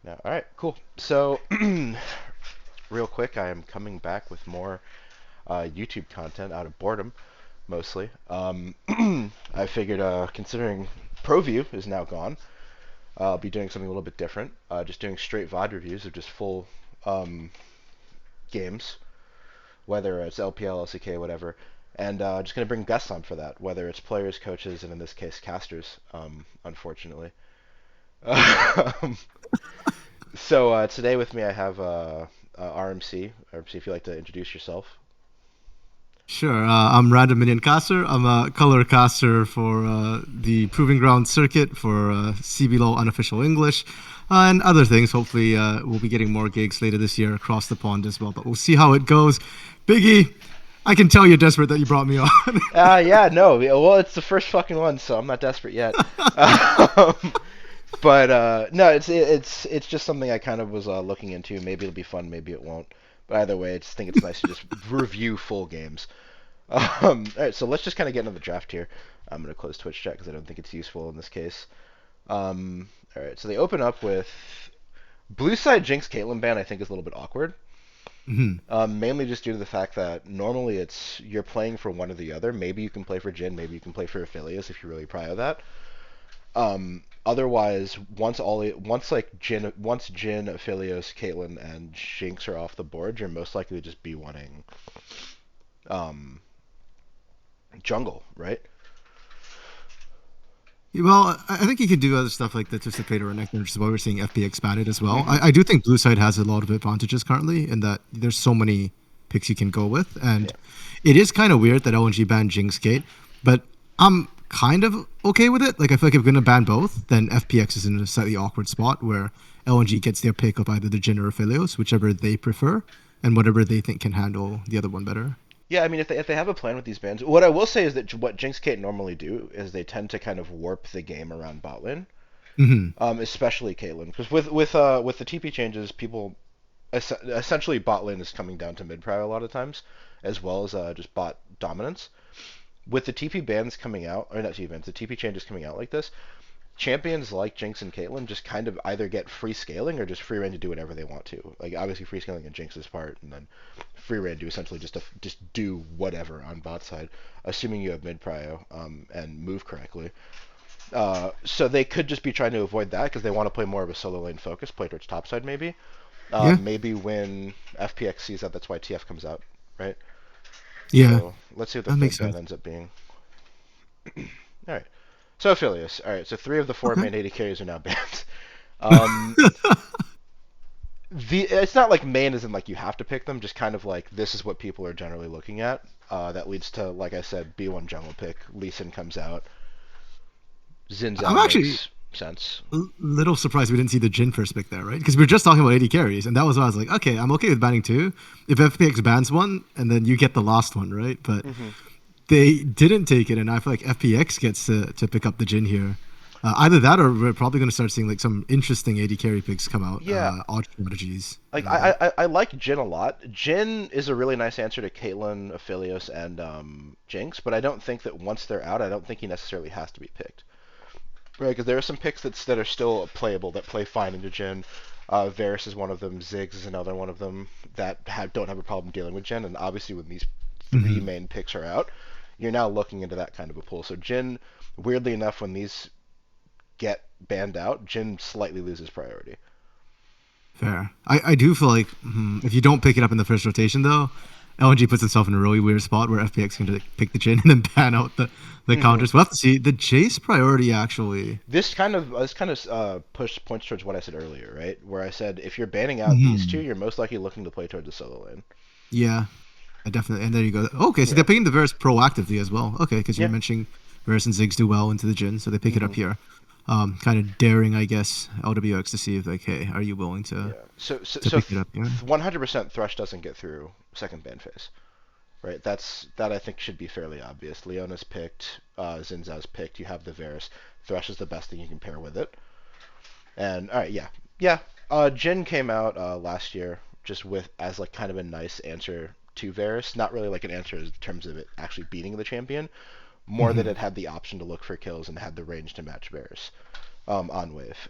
Yeah. All right. Cool. So, real quick, I am coming back with more YouTube content out of boredom, mostly. I figured, considering ProView is now gone, I'll be doing something a little bit different. Just doing straight VOD reviews of just full um, games, whether it's LPL, LCK, whatever. And just going to bring guests on for that, whether it's players, coaches, and in this case, casters, unfortunately. Um, so today with me I have RMC. RMC, if you'd like to introduce yourself. Sure. I'm RandomMinionCaster. I'm a color caster for the Proving Ground circuit for CBLOL Unofficial English and other things. Hopefully, we'll be getting more gigs later this year across the pond as well. But we'll see how it goes. Biggie, I can tell you're desperate that you brought me on. Yeah, no. Well, it's the first fucking one, so I'm not desperate yet. Um, but no, it's just something I kind of was looking into. Maybe it'll be fun, maybe it won't. But either way, I just think it's nice to just review full games. All right, so let's just kind of get into the draft here. I'm gonna close Twitch chat because I don't think it's useful in this case. All right, so they open up with blue side Jinx Caitlyn ban. I think is a little bit awkward. Mhm. Mainly just due to the fact that normally it's you're playing for one or the other. Maybe you can play for Jin, maybe you can play for Aphelios if you're really prio that. Otherwise, once Jin, Aphelios, Caitlyn, and Jinx are off the board, you're most likely to just be wanting um, jungle, right? Well, I think you can do other stuff like the Twisted Fate or Renekton, which is why we're seeing FPX banned as well. Mm-hmm. I do think Blue Side has a lot of advantages currently in that there's so many picks you can go with. Yeah. And it is kind of weird that LNG banned Jinx Gate, but I'm kind of okay with it. Like, I feel like if we're going to ban both, then FPX is in a slightly awkward spot where LNG gets their pick of either the Jin or Aphelios, whichever they prefer, and whatever they think can handle the other one better. Yeah, I mean, if they have a plan with these bans, what I will say is that what Jinx Kate normally do is they tend to kind of warp the game around bot lane, Hmm. especially Caitlyn, because with the TP changes, people essentially bot lane is coming down to mid prio a lot of times, as well as just bot dominance. With the TP bans coming out, or not TP bans, the TP changes coming out like this, champions like Jinx and Caitlyn just kind of either get free scaling or just free reign to do whatever they want to. Like obviously free scaling in Jinx's part, and then free reign to essentially just do whatever on bot side, assuming you have mid prio and move correctly. So they could just be trying to avoid that because they want to play more of a solo lane focus, play towards top side maybe. Yeah, Maybe when FPX sees that, that's why TF comes out, right? yeah, So let's see what the that makes third ban sense. ends up being. All right. So Aphelios. All right. So three of the four Okay. main AD carries are now banned. Um, it's not like main isn't like you have to pick them. Just kind of like this is what people are generally looking at. That leads to, like I said, B1 jungle pick. Lee Sin comes out. Xin I'm Zhao actually makes sense. little surprised we didn't see the Jin first pick there, right? Because we were just talking about AD carries, and that was why I was like, okay, I'm okay with banning two. If FPX bans one, and then you get the last one, right? But Hmm. they didn't take it, and I feel like FPX gets to pick up the Jin here. Either that, or we're probably going to start seeing like some interesting AD carry picks come out, Yeah, odd strategies. like I like Jin a lot. Jin is a really nice answer to Caitlyn, Aphelios, and Jinx, but I don't think that once they're out, I don't think he necessarily has to be picked. Right, because there are some picks that are still playable that play fine into Jin. Varus is one of them. Ziggs is another one of them that don't have a problem dealing with Jin. And obviously, when these three Hmm. main picks are out, you're now looking into that kind of a pool. So Jin, weirdly enough, when these get banned out, Jin slightly loses priority. Fair. I do feel like if you don't pick it up in the first rotation, though, LNG puts itself in a really weird spot where FPX can just pick the Jin and then ban out the Hmm. counters. We'll have to see. The Jace priority actually. This kind of push points towards what I said earlier, right? Where I said if you're banning out these two, Mhm. you're most likely looking to play towards the solo lane. Yeah, I definitely. And there you go. Okay, so they're Yeah, picking the Varus proactively as well. Okay, because you're yeah. mentioning Varus and Ziggs do well into the Jin, so they pick it Hmm. up here. Kind of daring, I guess, LWX to see if like, hey, are you willing Yeah. So so to so pick it up here? 100% Thrush doesn't get through second ban phase, right? That I think should be fairly obvious. Leona's picked, Xin Zhao's picked. You have the Varus. Thrush is the best thing you can pair with it. And all right, yeah, yeah. Jin came out last year just with as like kind of a nice answer to Varus. Not really like an answer in terms of it actually beating the champion. More that Hmm. it had the option to look for kills and had the range to match Varus on wave.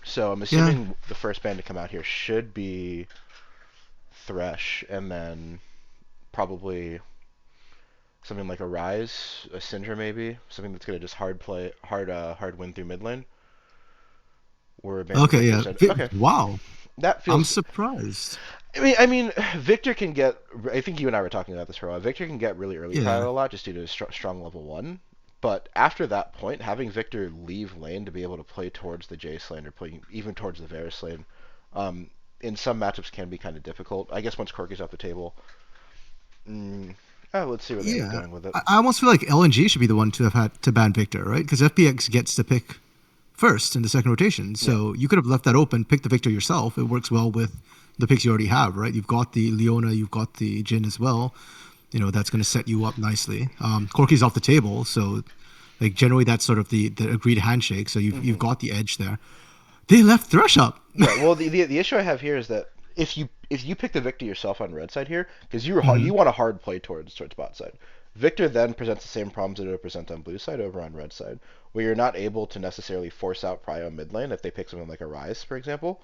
So I'm Yeah. assuming the first band to come out here should be Thresh, and then probably something like a Rise, a Syndra maybe, something that's gonna just hard win through mid lane. Or a band with Okay. Victor Yeah. Zed. Okay, Wow. that I'm feels. surprised. I mean, Victor can get. I think you and I were talking about this for a while. Victor can get really early Yeah. prio a lot just due to his strong level one. But after that point, having Victor leave lane to be able to play towards the Jace lane or play even towards the Varus lane, um, in some matchups can be kind of difficult. I guess once Corky's off the table, mm, let's see where they end up Yeah. going with it. I almost feel like LNG should be the one to have had to ban Victor, right? Because FPX gets to pick first in the second rotation. Yeah. So you could have left that open, pick the Victor yourself. It works well with the picks you already have, right? You've got the Leona, you've got the Jin as well. That's going to set you up nicely. Corky's off the table, so like generally that's sort of the agreed handshake. So you've Hmm. got the edge there. They left Thresh up. Yeah, well, the issue I have here is that if you pick the Victor yourself on red side here, because Mhm. you want a hard play towards bot side. Victor then presents the same problems that it would present on blue side over on red side, where you're not able to necessarily force out prio mid lane if they pick something like a Rise, for example.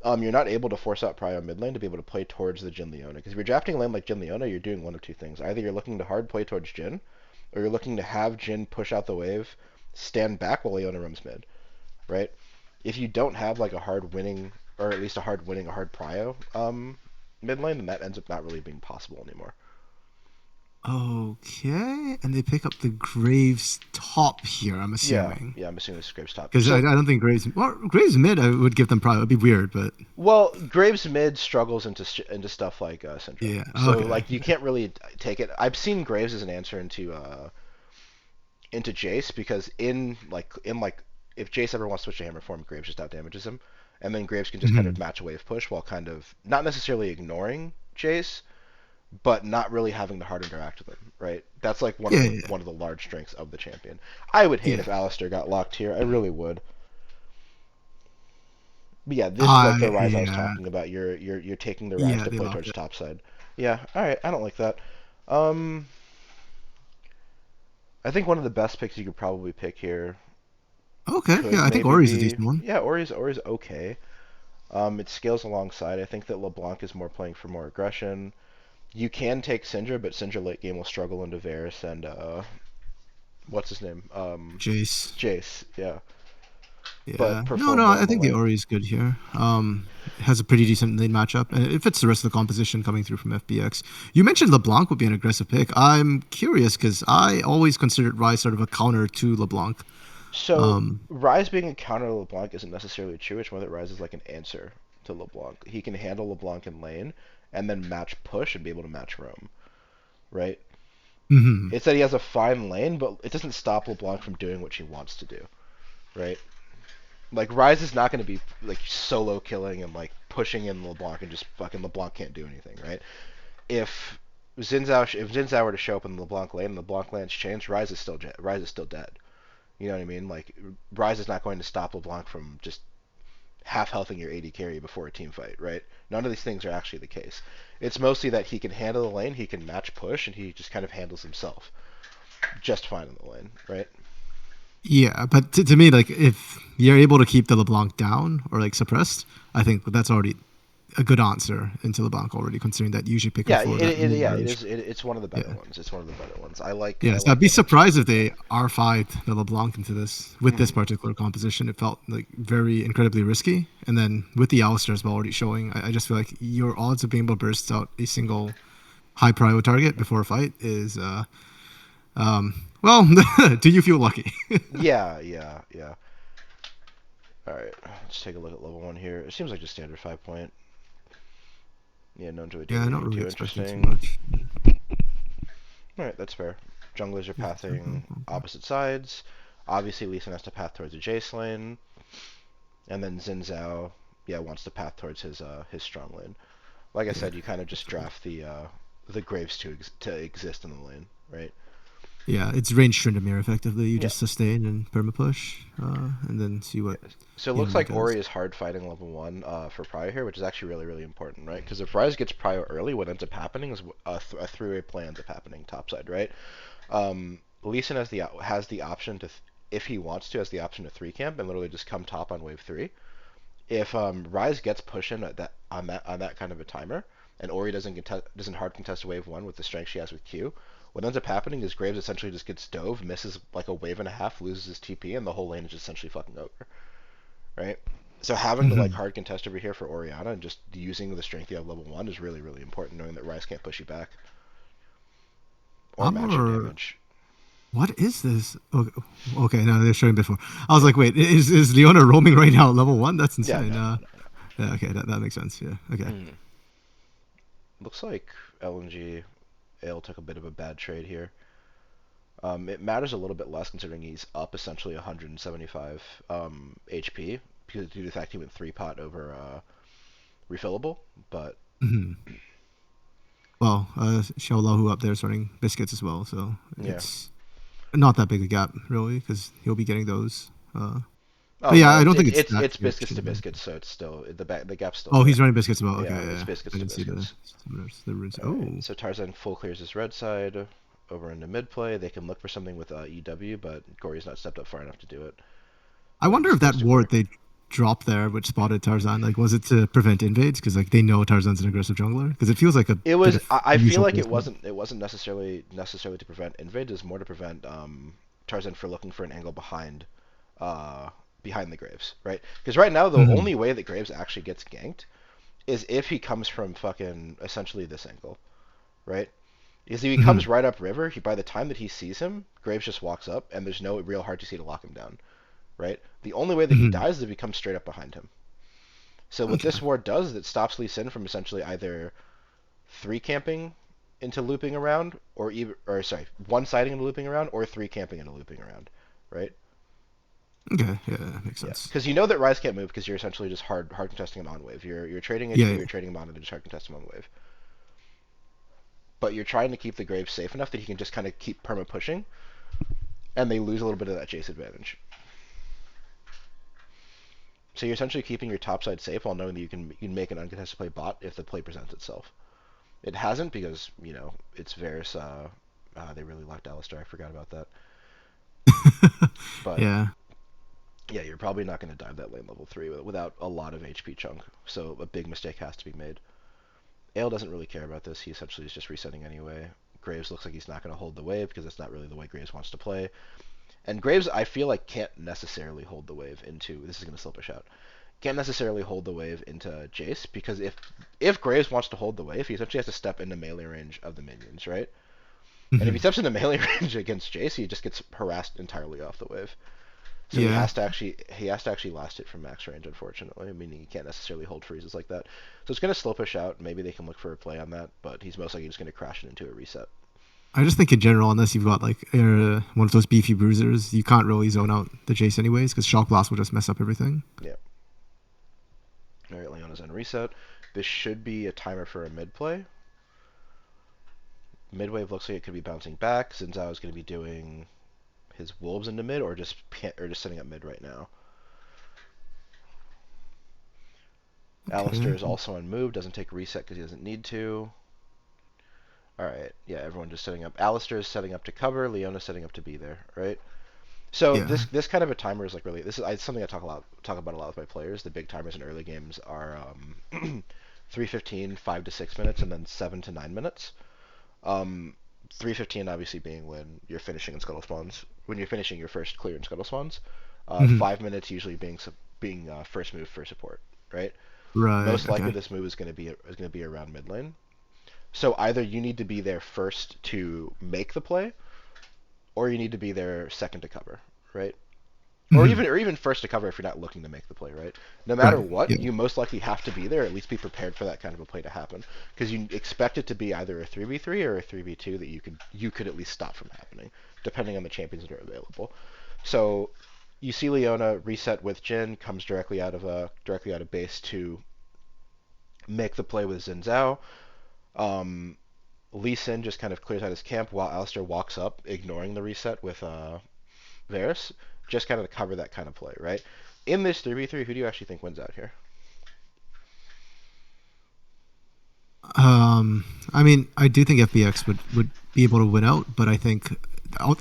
You're not able to force out prio mid lane to be able to play towards the Jin Leona, because if you're drafting a lane like Jin Leona, you're doing one of two things: either you're looking to hard play towards Jin, or you're looking to have Jin push out the wave, stand back while Leona roams mid, right? If you don't have like a hard winning, or at least a hard winning, a hard prio mid lane, then that ends up not really being possible anymore. Okay, and they pick up the Graves top here. I'm Yeah, assuming yeah, I'm assuming this is Graves top. because I So, don't think Graves mid. I would give them probably. It'd be weird, but well, Graves mid struggles into stuff like Syndra. yeah. So Okay. like you can't really take it. I've seen Graves as an answer into Jace because in like if Jace ever wants to switch to hammer form, Graves just out damages him, and then Graves can just kind of Mhm. match a wave push while kind of not necessarily ignoring Jace, but not really having the hard interact with him, right? That's like one of Yeah, the yeah, one of the large strengths of the champion. I would hate yeah. if Alistair got locked here. I really would. But yeah, this is like I the rise I was yeah, talking about. You're taking the rise yeah. to They play locked towards it. top side. Yeah, all right. I don't like that. Um, I think one of the best picks you could probably pick here Okay, could yeah. I think maybe Ori's a be decent one. yeah, Ori's okay. It scales alongside. I think that LeBlanc is more playing for more aggression. You can take Syndra, but Syndra late game will struggle into Varus and what's his name? Jace. Jace. Yeah, but Yeah. No, perform no. well I in the think the lane. Ori is good here. Has a pretty decent lane matchup, and it fits the rest of the composition coming through from FBX. You mentioned LeBlanc would be an aggressive pick. I'm curious because I always considered Rai sort of a counter to LeBlanc. So Um, Ryze being a counter to LeBlanc isn't necessarily true. It's more that Ryze is like an answer to LeBlanc. He can handle LeBlanc in lane and then match push and be able to match roam, right? mhm. It's that he has a fine lane, but it doesn't stop LeBlanc from doing what she wants to do, right? Like Ryze is not going to be like solo killing and like pushing in LeBlanc and just fucking LeBlanc can't do anything, right? If if Xin Zhao were to show up in the LeBlanc lane and LeBlanc lane's changed, Ryze is still dead. You know what I mean? Like Ryze is not going to stop LeBlanc from just half healthing your AD carry before a team fight, right? None of these things are actually the case. It's mostly that he can handle the lane, he can match push, and he just kind of handles himself just fine in the lane, right? Yeah, but to me, like if you're able to keep the LeBlanc down or like suppressed, I think that's already a good answer into LeBlanc already, considering that you usually pick him Yeah, for that mid yeah, it range. is. It's one of the better Yeah. ones. It's one of the better ones. I like Yeah, I so I'd like be that answer to surprised if LeBlanc. they R5'd the LeBlanc into this with this Hmm. particular composition. It felt like very incredibly risky. And then with the Alistair as well already showing, I just feel like your odds of being able to burst out a single high prio target before a fight is, well, do you feel lucky? Yeah, yeah, yeah. All right, let's take a look at level one here. It seems like just standard 5 point. Yeah, no one's really doing Yeah, not anything really too expecting too interesting. much. All right, that's fair. Junglers are Yeah. pathing opposite sides. Obviously, Lee Sin has to path towards the Jace lane, and then Xin Zhao, yeah, wants to path towards his strong lane. Like I Yeah. said, you kind of just draft the Graves to exist in the lane, right? Yeah, it's range Tryndamere effectively. You Yeah. just sustain and perma push, and then see what Yes. So it the looks enemy like does. Ori is hard fighting level one for Prio here, which is actually really, really important, right? Because if Ryze gets Prio early, what ends up happening is a three-way play ends up happening topside, right? Lee Sin has the option to if he wants to, has the option to 3-camp and literally just come top on wave 3. If Rise gets pushing at that on that kind of a timer, and Ori doesn't hard contest wave 1 with the strength she has with Q, what ends up happening is Graves essentially just gets dove, misses like a wave and a half, loses his TP, and the whole lane is just essentially fucking over, right? So having the like hard contest over here for Orianna and just using the strength you have level 1 is really, really important, knowing that Rise can't push you back or match your Or damage. what is this? Okay, no, they're showing before. I was like, wait, is Leona roaming right now at level 1? That's Yeah, insane. no. Yeah, okay, that makes sense. Yeah, okay. Looks like LNG Ale took a bit of a bad trade here. It matters a little bit less considering he's up essentially 175 HP because due to the fact he went 3-pot over refillable, but Well, Xiaolahu up there is running biscuits as well, so yeah. it's not that big a gap really because he'll be getting those. Oh But yeah, no, I don't think it's that it's huge. biscuits to biscuits, so it's still the gap's still Oh, there. he's running biscuits as well. Okay, Yeah, it's yeah, biscuits I to didn't see biscuits. the runes. All right, Oh, so Tarzan full clears his red side over into mid play. They can look for something with EW, but Gory's not stepped up far enough to do it. I wonder if that Goes to ward Gory. they dropped there, which spotted Tarzan, like was it to prevent invades? Because like they know Tarzan's an aggressive jungler. Because it feels like a It bit was. of I feel unusual like it placement. wasn't necessarily to prevent invades. It's more to prevent Tarzan for looking for an angle uh, behind the Graves, right? Because right now the only way that Graves actually gets ganked is if he comes from fucking essentially this angle, right? Because if he comes right up river, by the time that he sees him, Graves just walks up, and there's no real hard to see to lock him down, right? The only way that he dies is if he comes straight up behind him. So what Okay. this ward does is it stops Lee Sin from essentially either 3-camping into looping around, or sorry, one-siding into looping around, or 3-camping into looping around, right? Okay. Yeah, that makes Yeah, sense. because you know that Rise can't move because you're essentially just hard contesting him on wave. You're trading Yeah, HP, yeah. you're trading him on, and then just hard contest him on wave. But you're trying to keep the Graves safe enough that he can just kind of keep perma pushing, and they lose a little bit of that chase advantage. So you're essentially keeping your top side safe while knowing that you can make an uncontested play bot if the play presents itself. It hasn't because it's Varus. They really locked Alistar. I forgot about that. But Yeah. yeah, you're probably not going to dive that lane level 3 without a lot of HP chunk. So a big mistake has to be made. Ale doesn't really care about this. He essentially is just resetting anyway. Graves looks like he's not going to hold the wave because that's not really the way Graves wants to play. And Graves, I feel like, can't necessarily hold the wave into. This is going to slip a shout. Can't necessarily hold the wave into Jace because if Graves wants to hold the wave, he essentially has to step into melee range of the minions, right? And if he steps into melee range against Jace, he just gets harassed entirely off the wave. So Yeah. he has to actually last it from max range, unfortunately. Meaning he can't necessarily hold freezes like that. So it's going to slow push out. Maybe they can look for a play on that, but he's most likely just going to crash it into a reset. I just think in general, unless you've got like one of those beefy bruisers, you can't really zone out the Jace anyways, because Shock Blast will just mess up everything. Yeah. All right, Leona's on reset. This should be a timer for a mid play. Mid wave looks like it could be bouncing back. Zinzao is going to be doing his wolves into mid, or just setting up mid right now. Alistair Okay. is also on move, doesn't take reset because he doesn't need to. Alright, yeah, everyone just setting up. Alistair is setting up to cover, Leona's setting up to be there, right? So Yeah. this kind of a timer is like really something I talk about a lot with my players. The big timers in early games are 3:15, 5 to 6 minutes, and then 7 to 9 minutes. 3:15 obviously being when you're finishing in Scuttle Spawns, when you're finishing your first clear in Scuttle Spawns. 5 minutes usually being first move for support, right? Right. Most likely Okay. this move is going to be around mid lane. So either you need to be there first to make the play, or you need to be there second to cover, right? Or even first to cover if you're not looking to make the play, right? No matter Right. what, Yeah. you most likely have to be there, at least be prepared for that kind of a play to happen, because you expect it to be either a 3v3 or a 3v2 that you could at least stop from happening, depending on the champions that are available. So you see Leona reset with Jhin, comes directly out of base to make the play with Xin Zhao. Um, Lee Sin just kind of clears out his camp while Alistair walks up, ignoring the reset with Varus, just kind of to cover that kind of play, right? In this 3v3, who do you actually think wins out here? I mean, I do think FPX would be able to win out, but I think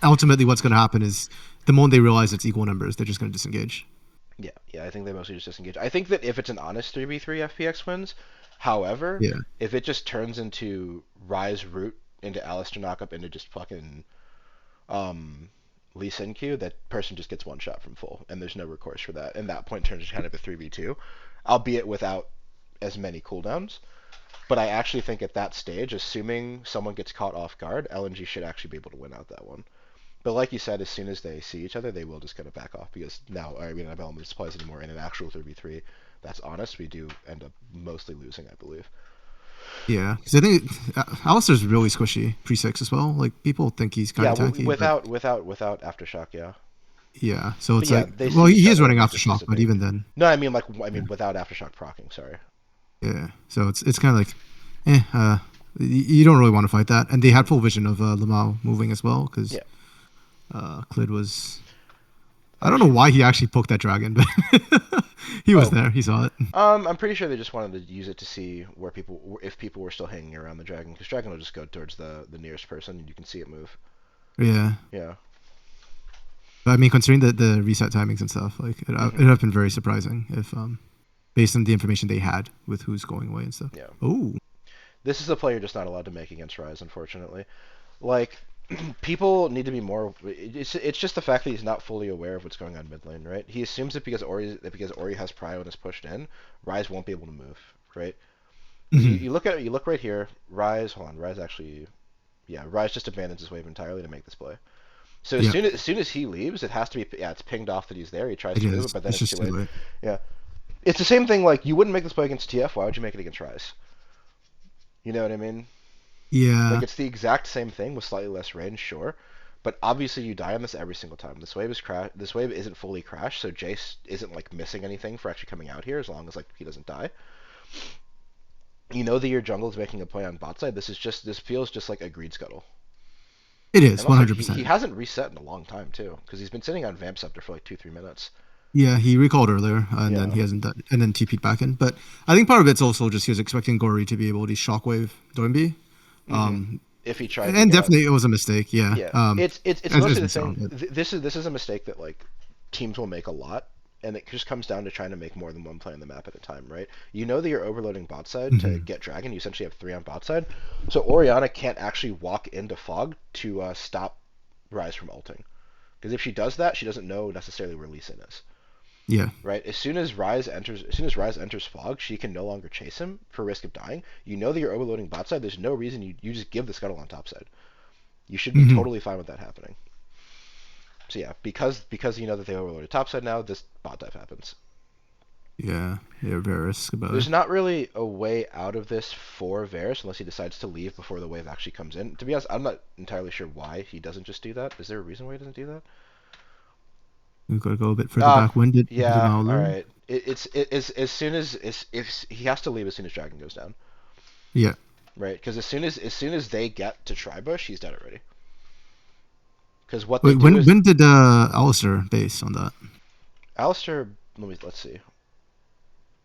ultimately what's going to happen is the moment they realize it's equal numbers, they're just going to disengage. Yeah, I think they mostly just disengage. I think that if it's an honest 3v3, FPX wins. However, Yeah. if it just turns into Rise root into Alistair knockup into just fucking Lee Sin Q, that person just gets one shot from full, and there's no recourse for that. And that point turns into kind of a 3v2, albeit without as many cooldowns. But I actually think at that stage, assuming someone gets caught off guard, LNG should actually be able to win out that one. But like you said, as soon as they see each other, they will just kind of back off because now we don't have element supplies anymore. In an actual 3v3 that's honest, we do end up mostly losing, I believe. Yeah, because I think Alistair's really squishy pre-6 as well. Like people think he's kind of tanky. Without aftershock, yeah. Yeah, so it's yeah, like, well, he is running aftershock, but even then. No, I mean without aftershock proccing. Sorry. Yeah, so it's kind of like, you don't really want to fight that, and they had full vision of Lamau moving as well because Clid was. I don't know why he actually poked that dragon, but he was there. He saw it. I'm pretty sure they just wanted to use it to see if people were still hanging around the dragon, because dragon will just go towards the nearest person, and you can see it move. Yeah. Yeah. But I mean, considering the reset timings and stuff, like it would have been very surprising if, based on the information they had with who's going away and stuff. Yeah. Oh. This is a play you're just not allowed to make against Rise, unfortunately. Like, people need to be more. It's just the fact that he's not fully aware of what's going on mid lane, right? He assumes that because Ori has prio and is pushed in, Rise won't be able to move, right? Mm-hmm. You look right here. Rise, hold on. Rise actually, Rise just abandons his wave entirely to make this play. So as soon as he leaves, it has to be it's pinged off that he's there. He tries to move it, but then it's too late. Yeah, it's the same thing. Like you wouldn't make this play against TF. Why would you make it against Rise? You know what I mean? Yeah. Like it's the exact same thing with slightly less range, sure, but obviously you die on this every single time. This wave isn't fully crashed, so Jace isn't like missing anything for actually coming out here as long as like he doesn't die. You know that your jungle is making a play on bot side. This feels just like a greed scuttle. It is 100%. He hasn't reset in a long time too, because he's been sitting on Vamp Scepter for like 2-3 minutes. Yeah, he recalled earlier, and then he hasn't done, and then TP'd back in. But I think part of it's also just he was expecting Gory to be able to shockwave Doinby. If he tried, and definitely it was a mistake. Yeah, it's mostly the thing. This is a mistake that like teams will make a lot, and it just comes down to trying to make more than one play on the map at a time, right? You know that you're overloading bot side to get Dragon. You essentially have 3 on bot side, so Orianna can't actually walk into Fog to stop Rise from ulting, because if she does that, she doesn't know necessarily where Lee Sin is. Yeah. Right. As soon as Rise enters Fog, she can no longer chase him for risk of dying. You know that you're overloading bot side. There's no reason you just give the scuttle on top side. You should be totally fine with that happening. So yeah, because you know that they overloaded top side now, this bot dive happens. Yeah, Varus. There's not really a way out of this for Varus unless he decides to leave before the wave actually comes in. To be honest, I'm not entirely sure why he doesn't just do that. Is there a reason why he doesn't do that? We've got to go a bit further back. When did all right. It's as soon as if he has to leave as soon as Dragon goes down. Yeah. Right, because as soon as they get to Tribush, he's dead already. Because when did Alistair base on that? Alistair, let's see.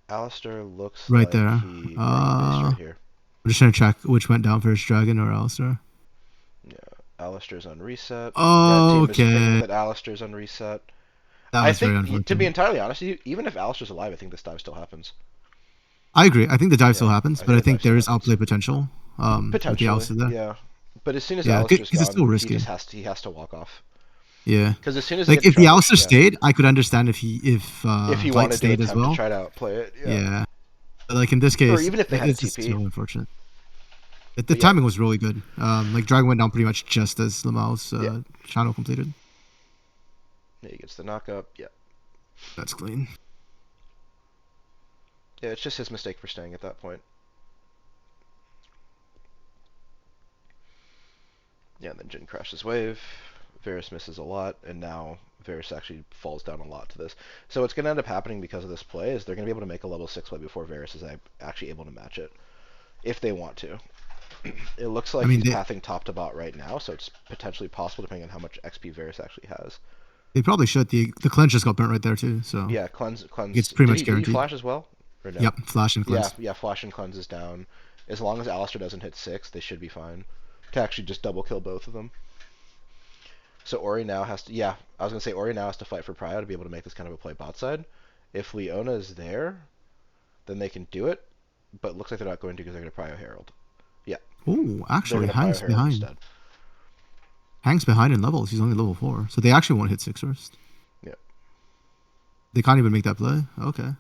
Alistair looks right like there. He right here. I'm just trying to check which went down first, Dragon or Alistair. Yeah, Alistair's on reset. Oh, okay. That Alistair's on reset. I think, to be entirely honest with you, even if Alistair's alive, I think this dive still happens. I agree. I think the dive still happens, but I think there is outplay potential. Potentially, there. Yeah. But as soon as Alistair's gone, it's still risky. He has to walk off. Yeah. Because as soon as if the Alistair stayed, I could understand if he wanted stayed to as well. To try to outplay it. Yeah. But like in this case, or even if they had it's TP. just so unfortunate. The timing was really good. Like Dragon went down pretty much just as Lamau's channel completed. Yeah, he gets the knockup. Yeah. That's clean. Yeah, it's just his mistake for staying at that point. Yeah, and then Jhin crashes wave. Varus misses a lot, and now Varus actually falls down a lot to this. So what's going to end up happening because of this play is they're going to be able to make a level 6 play before Varus is actually able to match it, if they want to. It looks like he's pathing top to bot right now, so it's potentially possible depending on how much XP Varus actually has. They probably should. The cleanse just got burnt right there too. So yeah, cleanse. It's pretty much guaranteed. Did he flash as well? Or no? Yep, flash and cleanse. Yeah, flash and cleanse is down. As long as Alistair doesn't hit 6, they should be fine to actually just double kill both of them. So Ori now has to, yeah, I was gonna say Ori now has to fight for Prio to be able to make this kind of a play bot side. If Leona is there, then they can do it, but it looks like they're not going to because they're gonna Prio Herald. Yeah, Oh, they're actually, gonna Prio Hank's Herald behind. instead. Hank's behind in levels. He's only level 4, so they actually won't hit 6 first. Yeah. They can't even make that play. Okay.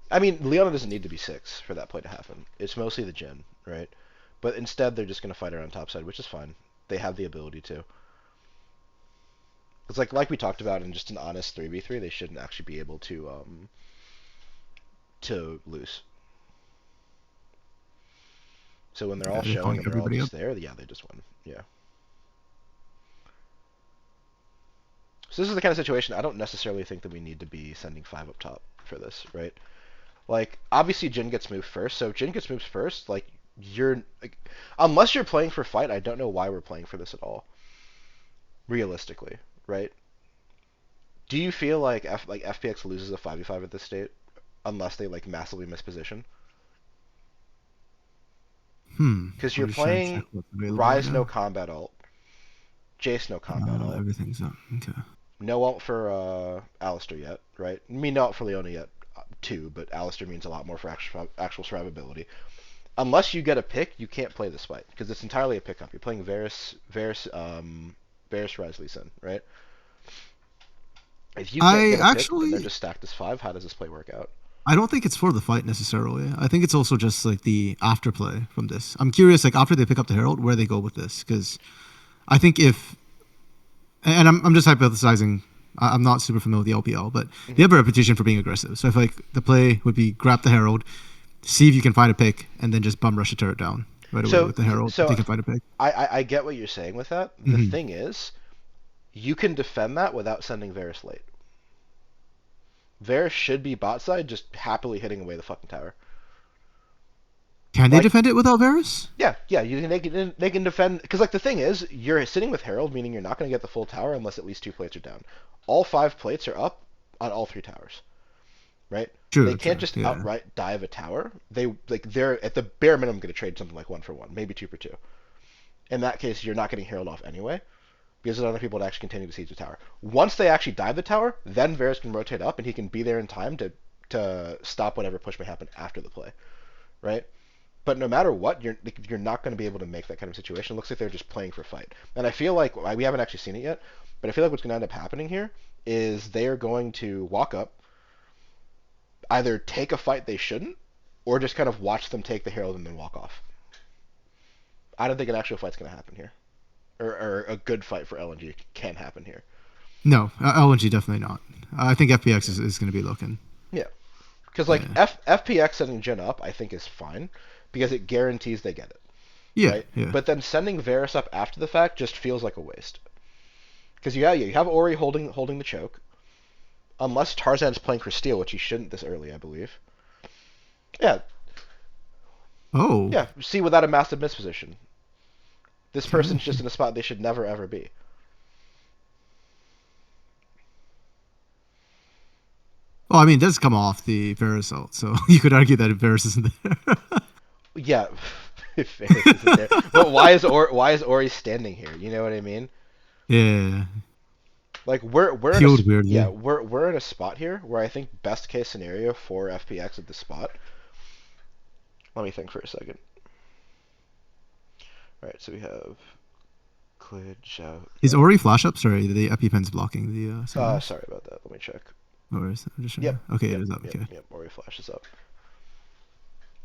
I mean, Leona doesn't need to be 6 for that play to happen. It's mostly the Jhin, right? But instead, they're just gonna fight around top side, which is fine. They have the ability to. It's like we talked about in just an honest 3v3, they shouldn't actually be able to lose. So when they're all Yeah, they're showing calling and they're all everybody up. just there, yeah, they just win. Yeah. So this is the kind of situation I don't necessarily think that we need to be sending 5 up top for this, right? Like, obviously Jhin gets moved first, so if Jhin gets moved first, like, you're like, unless you're playing for fight, I don't know why we're playing for this at all. Realistically, right? Do you feel like FPX loses a 5v5 at this state unless they like massively miss position? Because you're I'm just trying to check playing what's available right Ryze no now. combat ult, Jace no combat ult, Everything's up. Okay. no ult for Alistar yet, right? I mean, no ult for Leona yet, too, but Alistar means a lot more for actual survivability. Unless you get a pick, you can't play this fight because it's entirely a pickup. You're playing Varus, Ryze, Lee Sin, right? If you can't I get a pick and they're actually, just stacked as 5, how does this play work out? I don't think it's for the fight necessarily. I think it's also just like the afterplay from this. I'm curious, like after they pick up the Herald, where they go with this, because I think if, and I'm just hypothesizing. I'm not super familiar with the LPL, but they have a reputation for being aggressive. So I feel like the play would be grab the Herald, see if you can find a pick, and then just bum rush a turret down right away So, with the Herald if so they can find a pick. I get what you're saying with that. The Mm-hmm. thing is, you can defend that without sending Varus late. Varus should be bot side, just happily hitting away the fucking tower. Can they Like, defend it without Varus? yeah, they can defend because like the thing is, you're sitting with Herald, meaning you're not going to get the full tower unless at least 2 plates are down. All 5 plates are up on all 3 towers, right? They True, can't true. just Yeah. outright dive a tower. They're at the bare minimum going to trade something like 1 for 1, maybe 2 for 2. In that case, you're not getting Herald off anyway because there's other people to actually continue to siege the tower. Once they actually dive the tower, then Varus can rotate up and he can be there in time to stop whatever push may happen after the play, right? But no matter what, you're not going to be able to make that kind of situation. It looks like they're just playing for fight. And I feel like we haven't actually seen it yet, but I feel like what's going to end up happening here is they are going to walk up, either take a fight they shouldn't, or just kind of watch them take the Herald and then walk off. I don't think an actual fight's going to happen here, or a good fight for LNG can happen here. No, LNG definitely not. I think FPX Yeah, is going to be looking. yeah. Because like Yeah. FPX setting Jhin up, I think is fine because it guarantees they get it, Yeah, right? yeah. But then sending Varus up after the fact just feels like a waste. Because you have Ori holding the choke, unless Tarzan's playing for steal, which he shouldn't this early, I believe. Yeah, Oh, yeah. See, without a massive misposition, this okay. person's just in a spot they should never ever be. Well, I mean, it does come off the Varus ult, so you could argue that if Varus isn't there. Yeah, if Varus isn't there, but why is Ori standing here? You know what I mean? Yeah, Like we're in a healed yeah weirdly. we're in a spot here where I think best case scenario for FPX at this spot. Let me think for a second. All right, so we have glitch out. Is Ori flash up? Sorry, the EpiPen's blocking the sunrise. Sorry about that. Let me check. Or is it just Yep, okay? It yep, is up. yep, Okay. yep. Ori flashes up.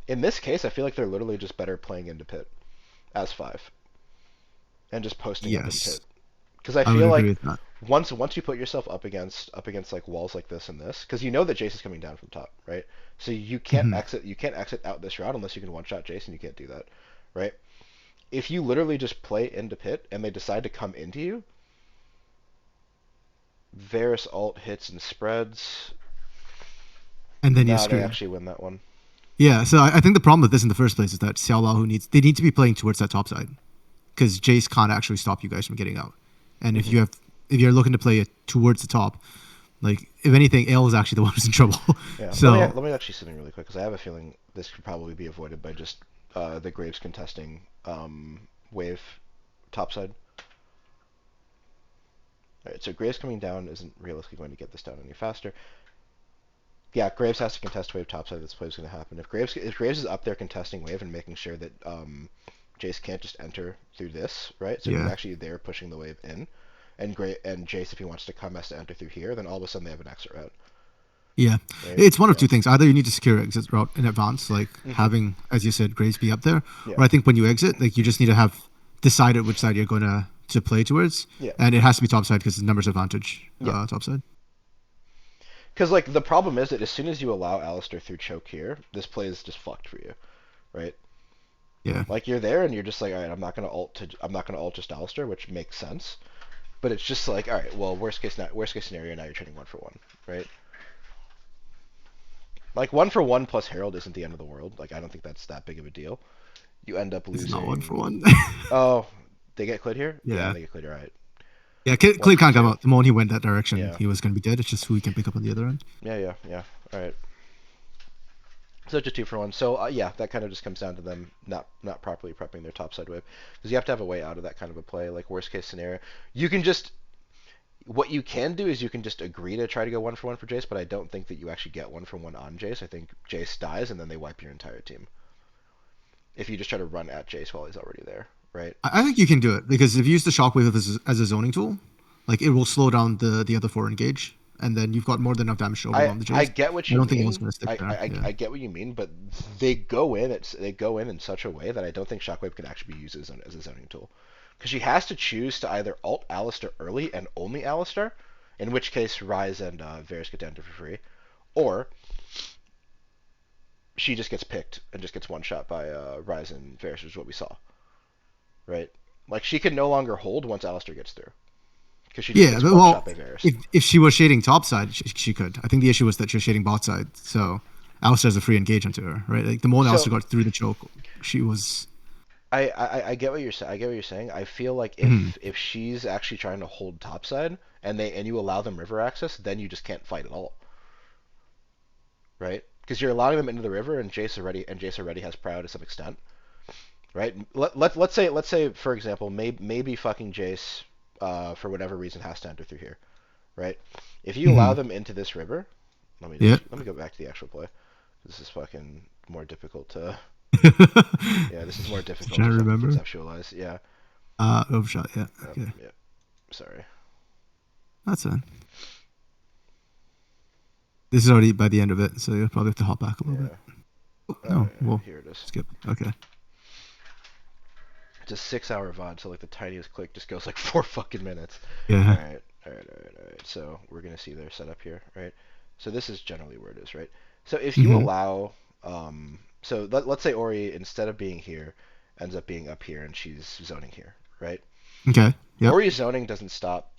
In this case, I feel like they're literally just better playing into pit as 5 and just posting up in Yes, pit. Because I I would feel agree like with that. once you put yourself up against like walls like this and this, because you know that Jace is coming down from top, right? So Hmm. you can't exit out this route unless you can one shot Jace, and you can't do that, right? If you literally just play into pit and they decide to come into you, Varus ult hits and spreads. And then you're Nah, they screwed. actually win that one. Yeah, so I think the problem with this in the first place is that Xiao Lao they need to be playing towards that top side because Jace can't actually stop you guys from getting out. And Hmm. if you're looking to play it towards the top, like if anything, Ale is actually the one who's in trouble. Yeah, So let me actually sit in really quick because I have a feeling this could probably be avoided by just the Graves contesting wave topside. Alright, so Graves coming down isn't realistically going to get this down any faster. Yeah, Graves has to contest wave topside. This play is going to happen. If Graves is up there contesting wave and making sure that Jace can't just enter through this, right? So he's Yeah. actually there pushing the wave in, and Jace, if he wants to come, has to enter through here. Then all of a sudden they have an exit route, Yeah. right? It's one of Yeah. two things. Either you need to secure exit route in advance, like Hmm. having, as you said, Graves be up there, Yeah. or I think when you exit, like you just need to have decided which side you're going to play towards, Yeah. and it has to be topside because the numbers advantage Yeah. topside. Because like the problem is that as soon as you allow Alistair through choke here, this play is just fucked for you, right? Yeah. Like you're there and you're just like, all right, I'm not gonna ult just Alistair, which makes sense. But it's just like, all right, well, worst case scenario, now you're trading 1-for-1, right? Like 1-for-1 plus Herald isn't the end of the world. Like I don't think that's that big of a deal. You end up This is not one for losing. one. Oh, they get Clid here? Yeah, Yeah. they get Clid. All right. Yeah, One Clay for can't come two. out. The moment he went that direction, Yeah. he was going to be dead. It's just who he can pick up on the other end. Yeah. All right. So just 2-for-1. So yeah, that kind of just comes down to them not properly prepping their topside wave because you have to have a way out of that kind of a play. Like worst case scenario, you can just what you can do is you can just agree to try to go 1-for-1 for Jace, but I don't think that you actually get 1-for-1 on Jace. I think Jace dies and then they wipe your entire team if you just try to run at Jace while he's already there, right? I think you can do it because if you use the shockwave as a zoning tool, like it will slow down the other four engage, and then you've got more than enough damage to I overwhelm the I Jace. get what I you don't think anyone's mean. going to stick there. Yeah. I get what you mean, but they go in such a way that I don't think Shockwave can actually be used as a zoning tool, because she has to choose to either ult Alistair early and only Alistair, in which case Ryze and Varus get to enter for free, or she just gets picked and just gets one shot by Ryze and Varus, which is what we saw, right? Like she can no longer hold once Alistair gets through, because she just Yeah, gets but, one shot well, by Varus. if she was shading topside, she could. I think the issue was that she was shading bot side, so Alistair has a free engage into her, right? Like the moment So Alistair got through the choke, she was. I get what you're saying. I get what you're saying. I feel like Mhm. if she's actually trying to hold topside and you allow them river access, then you just can't fight at all, right? Because you're allowing them into the river, and Jace already has prio to some extent, right? Let's say for example, maybe fucking Jace for whatever reason has to enter through here, right? If you allow Mhm. them into this river, Yeah. let me go back to the actual play. This is fucking more difficult to yeah, this is more Just difficult trying to to fucking remember. conceptualize. Yeah. Overshot. Yeah. Okay. Yeah. Sorry. That's it. This is already by the end of it, so you'll probably have to hop back a little bit. Yeah. Oh, Oh no, yeah, we'll here it is. skip. Okay. It's a 6-hour VOD, so like the tiniest click just goes like 4 fucking minutes. Yeah. All right. So we're gonna see their setup here, right? So this is generally where it is, right? So if you Mm-hmm. allow, so let's say Ori instead of being here, ends up being up here, and she's zoning here, right? Okay. Yep. Ori's zoning doesn't stop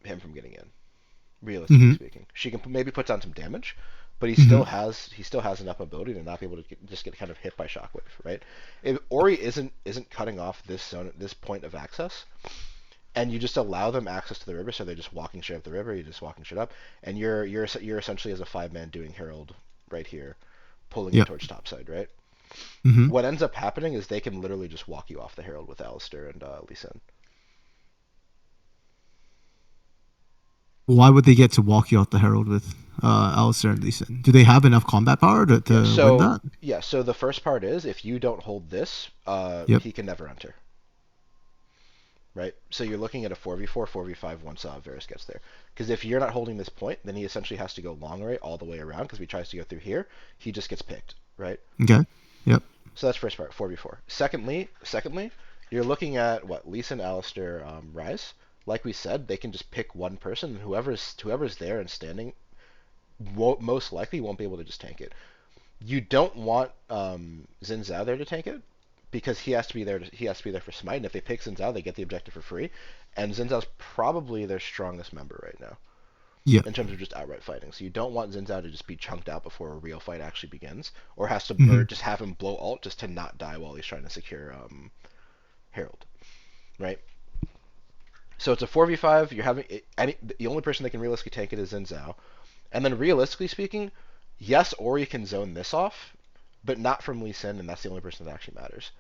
him from getting in, realistically Mm-hmm. speaking. She can maybe put down some damage, but Mm-hmm. he still has enough ability to not be able to just get kind of hit by shockwave, right? If Ori isn't cutting off this point of access, and you just allow them access to the river, so they're just walking straight up the river, you're just walking straight up, and you're essentially as a 5-man doing Herald right here, pulling in Yep. towards topside, right? Mm-hmm. What ends up happening is they can literally just walk you off the Herald with Alistair and Lee Sin. Why would they get to walk you out the Herald with Alistair and Lee Sin? Do they have enough combat power Yeah, to win that? so the first part is if you don't hold this, Yep. he can never enter. Right? So you're looking at a 4v4, 4v5 once Varus gets there. Because if you're not holding this point, then he essentially has to go long array all the way around, because if he tries to go through here, he just gets picked, right? Okay. Yep. So that's first part, 4v4. Secondly, you're looking at what Lee Sin, Alistair, Ryze. Like we said, they can just pick one person, and whoever's there and standing most likely won't be able to just tank it. You don't want Xin Zhao there to tank it because he has to be there for smite. And if they pick Xin Zhao, they get the objective for free. And Xin Zhao's probably their strongest member right now Yep. in terms of just outright fighting. So you don't want Xin Zhao to just be chunked out before a real fight actually begins, or Mm-hmm. just have him blow ult just to not die while he's trying to secure Herald, right? So it's a 4v5. You're having the only person that can realistically tank it is Xin Zhao. And then realistically speaking, yes, Ori can zone this off, but not from Lee Sin, and that's the only person that actually matters.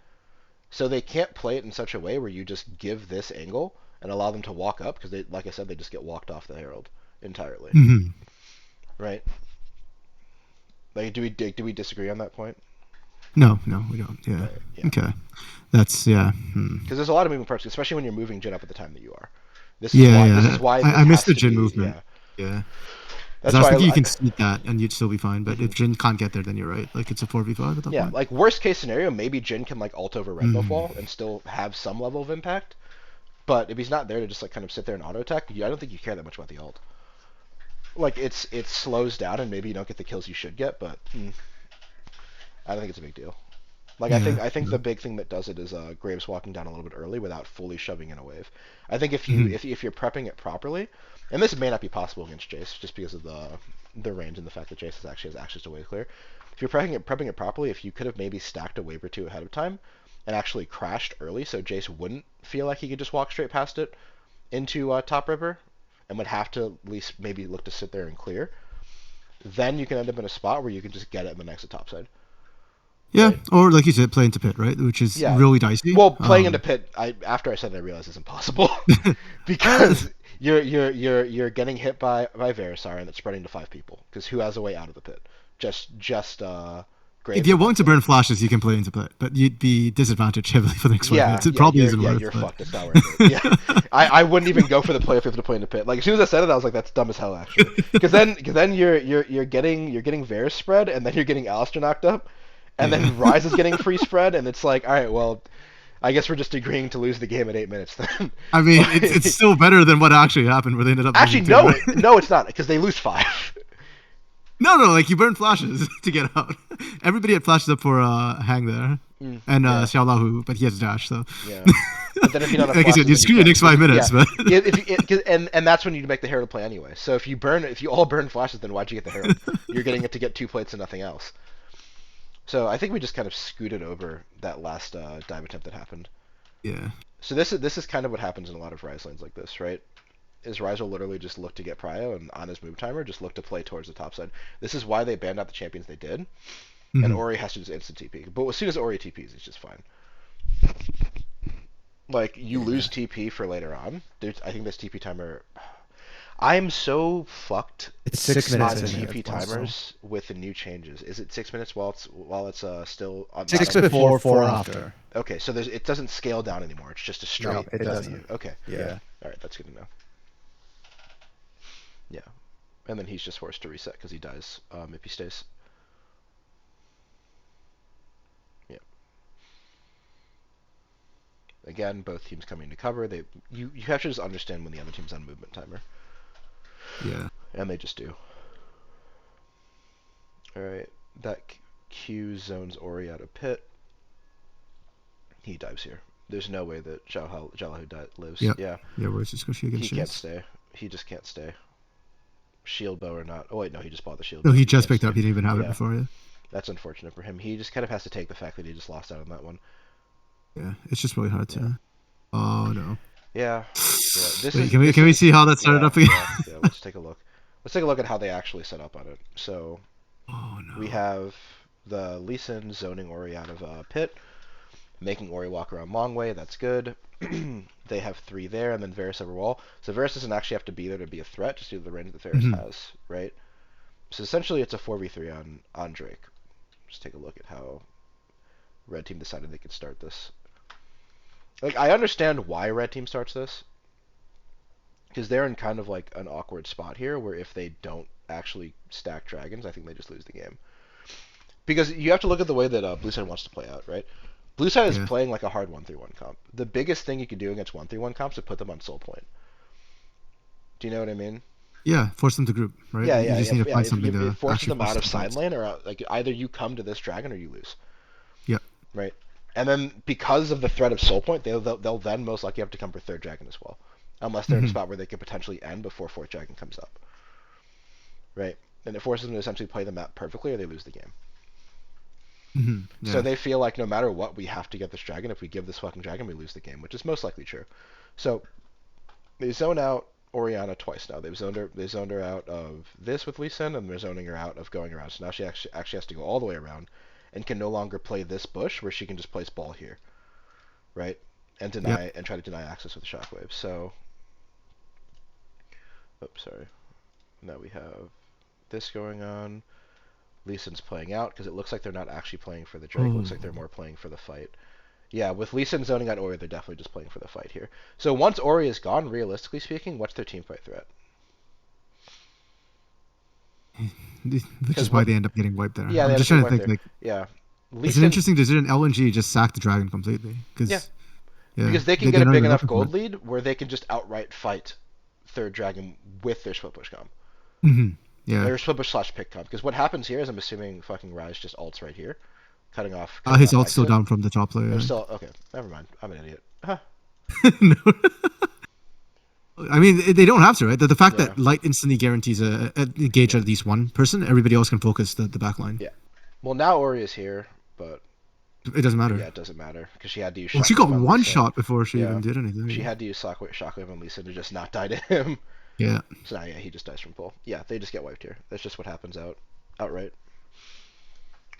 So they can't play it in such a way where you just give this angle and allow them to walk up because they, like I said, they just get walked off the Herald entirely, Hmm. right? Like, do we disagree on that point? No, we don't. Yeah. Right. Yeah. Okay. That's yeah. Because there's a lot of moving parts, especially when you're moving Jin up at the time that you are. This is Yeah, why. This is yeah. why I this missed has the to Jin be. movement. Yeah. Yeah. Because That's I was why. thinking you can seat that and you'd still be fine, but Mhm. if Jin can't get there, then you're right. Like it's a 4v5 at that Yeah. point. Like worst case scenario, maybe Jin can like ult over red buff Mm. wall and still have some level of impact. But if he's not there to just like kind of sit there and auto attack, I don't think you care that much about the ult. Like it slows down and maybe you don't get the kills you should get, but I don't think it's a big deal. Like Yeah. I think Yeah. the big thing that does it is Graves walking down a little bit early without fully shoving in a wave. I think Mhm. if you're prepping it properly, and this may not be possible against Jace just because of the range and the fact that Jace actually has access to wave clear. If you're prepping it properly, if you could have maybe stacked a wave or two ahead of time and actually crashed early, so Jace wouldn't feel like he could just walk straight past it into top river and would have to at least maybe look to sit there and clear, then you can end up in a spot where you can just get it in the next top side. Yeah, Right? or like you said, play into pit, right? Which is Yeah. really dicey. Well, playing into pit, after I said it, I realized it's impossible because you're getting hit by Verisar and it's spreading to 5 people. Because who has a way out of the pit? Just If Graves. you're And willing that's to it. burn flashes, you can play into pit, but you'd be disadvantaged heavily for the next 5 minutes. It probably isn't worth. You're But fucked. It's not worth it. Yeah, I wouldn't even go for the play if you have to play into pit. Like as soon as I said it, I was like, that's dumb as hell actually. Because then you're getting Varus spread, and then you're getting Alistair knocked up, and yeah. then Rise is getting free spread, and it's like, all right, well, I guess we're just agreeing to lose the game at 8 minutes then. I mean, it's Like, still better than what actually happened, where they ended up actually, losing two. Right? no, it's not because they lose 5. No, like you burn flashes to get out. Everybody had flashes up for Hang there, and Yeah, Xiao Lahu, but he has dash, so. yeah. But then if you don't have Like I flashes, said, you then screw your can't. next 5 minutes, Yeah, but. yeah. And that's when you make the Herald play anyway. So if you all burn flashes, then why'd you get the Herald? You're getting it to get 2 plates and nothing else. So I think we just kind of scooted over that last dive attempt that happened. Yeah. So this is kind of what happens in a lot of Rise lanes like this, right? Is Rise will literally just look to get prio and on his move timer just look to play towards the top side. This is why they banned out the champions they did, and Mm-hmm. Ori has to just instant TP. But as soon as Ori TPs, it's just fine. Like you Yeah. lose TP for later on. I think this TP timer. I'm so fucked It's 6 minutes on in TP advance, so. timers with the new changes. Is it 6 minutes while it's still on? 6 not on- before, 4 after. Okay, so it doesn't scale down anymore. It's just a straight No, it W. doesn't. Okay. Yeah. All right, that's good to know. Yeah, and then he's just forced to reset because he dies if he stays. Yeah. Again, both teams coming to cover. You have to just understand when the other team's on movement timer, Yeah. and they just do. All right, that Q zones Ori out of pit. He dives here. There's no way that Jalahu lives. Yeah. Yeah, Yeah, where's this squishy against he can't Chase? stay. He just can't stay. Shield bow or not. Oh wait, no, he just bought the shield No, bow. he just can't picked up. stay. He didn't even have it Yeah, before, yeah. that's unfortunate for him. He just kind of has to take the fact that he just lost out on that one. Yeah, it's just really hard to. Yeah. Oh no. Yeah. This Wait, is. can we see how that started Yeah, up again? yeah. Let's take a look. Let's take a look at how they actually set up on it. So Oh no. we have the Lee Sin zoning Ori out of pit, making Ori walk around long way. That's good. They have 3 there, and then Varus over wall. So Varus doesn't actually have to be there to be a threat, just due to the range that Varus has, right? So essentially, it's a 4v3 on Drake. Just take a look at how Red Team decided they could start this. Like, I understand why Red Team starts this, because they're in kind of like an awkward spot here, where if they don't actually stack dragons, I think they just lose the game. Because you have to look at the way that Blue Side wants to play out, right? Blue Side is Yeah. playing like a hard 1-3-1 comp. The biggest thing you can do against 1-3-1 comps is put them on soul point. Do you know what I mean? Yeah, force them to group, right? Yeah, You yeah, just yeah. need to Yeah. find something It to forces actually them out force of them side towards. lane, or like either you come to this dragon or you lose. Yeah. Right. And then because of the threat of soul point, they'll then most likely have to come for third dragon as well, unless they're in a spot where they could potentially end before fourth dragon comes up. Right. And it forces them to essentially play the map perfectly, or they lose the game. Yeah. So they feel like no matter what, we have to get this dragon. If we give this fucking dragon, we lose the game, which is most likely true. So they zone out Orianna twice now. They've zoned her out of this with Lee Sin, and they're zoning her out of going around. So now she actually has to go all the way around, and can no longer play this bush where she can just place ball here, right? and deny and try to deny access with the shockwave. So, oops, sorry. Now we have this going on. Lee Sin's playing out because it looks like they're not actually playing for the Drake. It looks like they're more playing for the fight. Yeah, with Lee Sin zoning out Ori, they're definitely just playing for the fight here. So once Ori is gone, realistically speaking, what's their team fight threat? Which is why they end up getting wiped there. Yeah, I'm just trying to think. Like, yeah, it's an interesting decision. LNG just sacked the dragon completely because because they can get a big enough gold lead where they can just outright fight third dragon with their split push comp. Mm-hmm. Yeah. Or split push / pick comp. Because what happens here is I'm assuming fucking Rise just ults right here, cutting off. His ult's still down from the top layer. Still okay. Never mind. I'm an idiot. Huh. No. I mean, they don't have to, right? The fact that Light instantly guarantees a engage at least one person, everybody else can focus the back line. Yeah. Well, now Ori is here, but it doesn't matter. Yeah, it doesn't matter because she had to use. Well, she got one shot before she even did anything. She had to use shockwave on Lee Sin to just not die to him. Yeah. So now, he just dies from pull. Yeah, they just get wiped here. That's just what happens outright.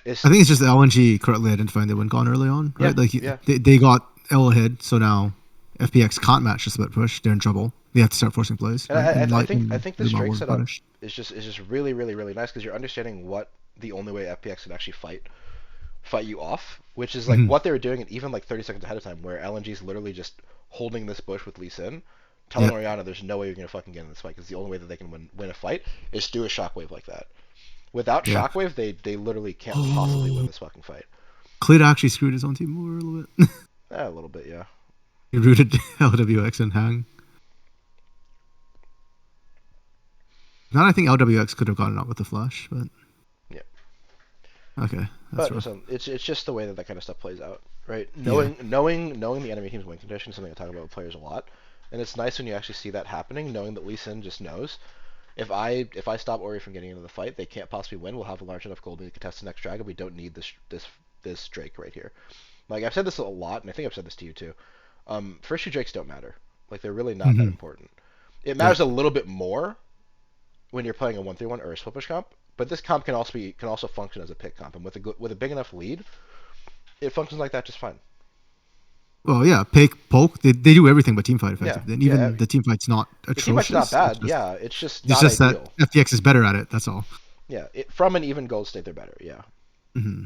I think it's just the LNG correctly identifying they went gone early on, right? They got L ahead, so now FPX can't match the split push. They're in trouble. They have to start forcing plays. And I think this Drake setup is just really, really, really nice because you're understanding what the only way FPX can actually fight you off, which is like what they were doing, and even like 30 seconds ahead of time, where LNG is literally just holding this bush with Lee Sin, telling Orianna there's no way you're gonna fucking get in this fight because the only way that they can win a fight is to do a shockwave like that. Without shockwave, they literally can't possibly win this fucking fight. Clit actually screwed his own team over a little bit. A little bit, yeah. He rooted LWX and Hang. Now I think LWX could have gotten out with the flash, but yeah. Okay, but listen, it's just the way that kind of stuff plays out, right? Knowing the enemy team's win condition is something I talk about with players a lot, and it's nice when you actually see that happening, knowing that Lee Sin just knows if I stop Ori from getting into the fight, they can't possibly win. We'll have a large enough gold to contest the next dragon. We don't need this Drake right here. Like I've said this a lot, and I think I've said this to you too. First two Drakes don't matter. Like they're really not that important. It matters a little bit more when you're playing a 1-3-1 or a split push comp, but this comp can also function as a pick comp, and with a big enough lead, it functions like that just fine. Well, yeah, pick, poke, they do everything but teamfight effectively. And even the teamfight's not atrocious. The teamfight's not bad, it's just not ideal. That FPX is better at it, that's all. Yeah, from an even gold state, they're better, yeah. Mm-hmm.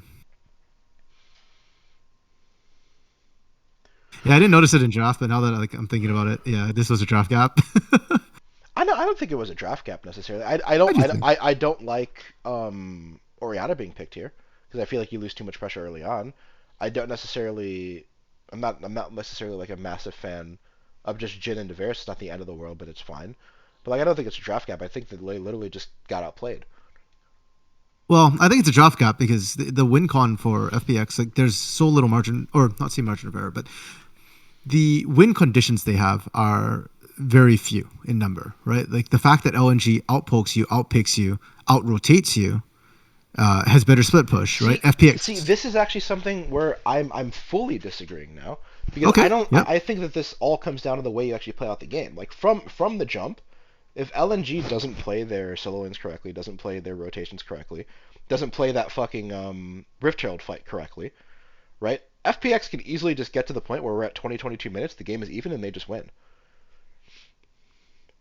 Yeah, I didn't notice it in draft, but now that I'm thinking about it, yeah, this was a draft gap. I don't think it was a draft gap necessarily. I don't like Orianna being picked here because I feel like you lose too much pressure early on. I'm not necessarily like a massive fan of just Jhin and Devaris. It's not the end of the world, but it's fine. But like I don't think it's a draft gap. I think that they literally just got outplayed. Well, I think it's a draft gap because the win con for FPX, like there's so little margin, or not say margin of error, but the win conditions they have are very few in number, right? Like the fact that LNG outpokes you, outpicks you, outrotates you, has better split push, right? FPX. See, this is actually something where I'm fully disagreeing now because I think that this all comes down to the way you actually play out the game. Like from the jump, if LNG doesn't play their solo lanes correctly, doesn't play their rotations correctly, doesn't play that fucking Rift Herald fight correctly, right? FPX can easily just get to the point where we're at 22 minutes, the game is even, and they just win.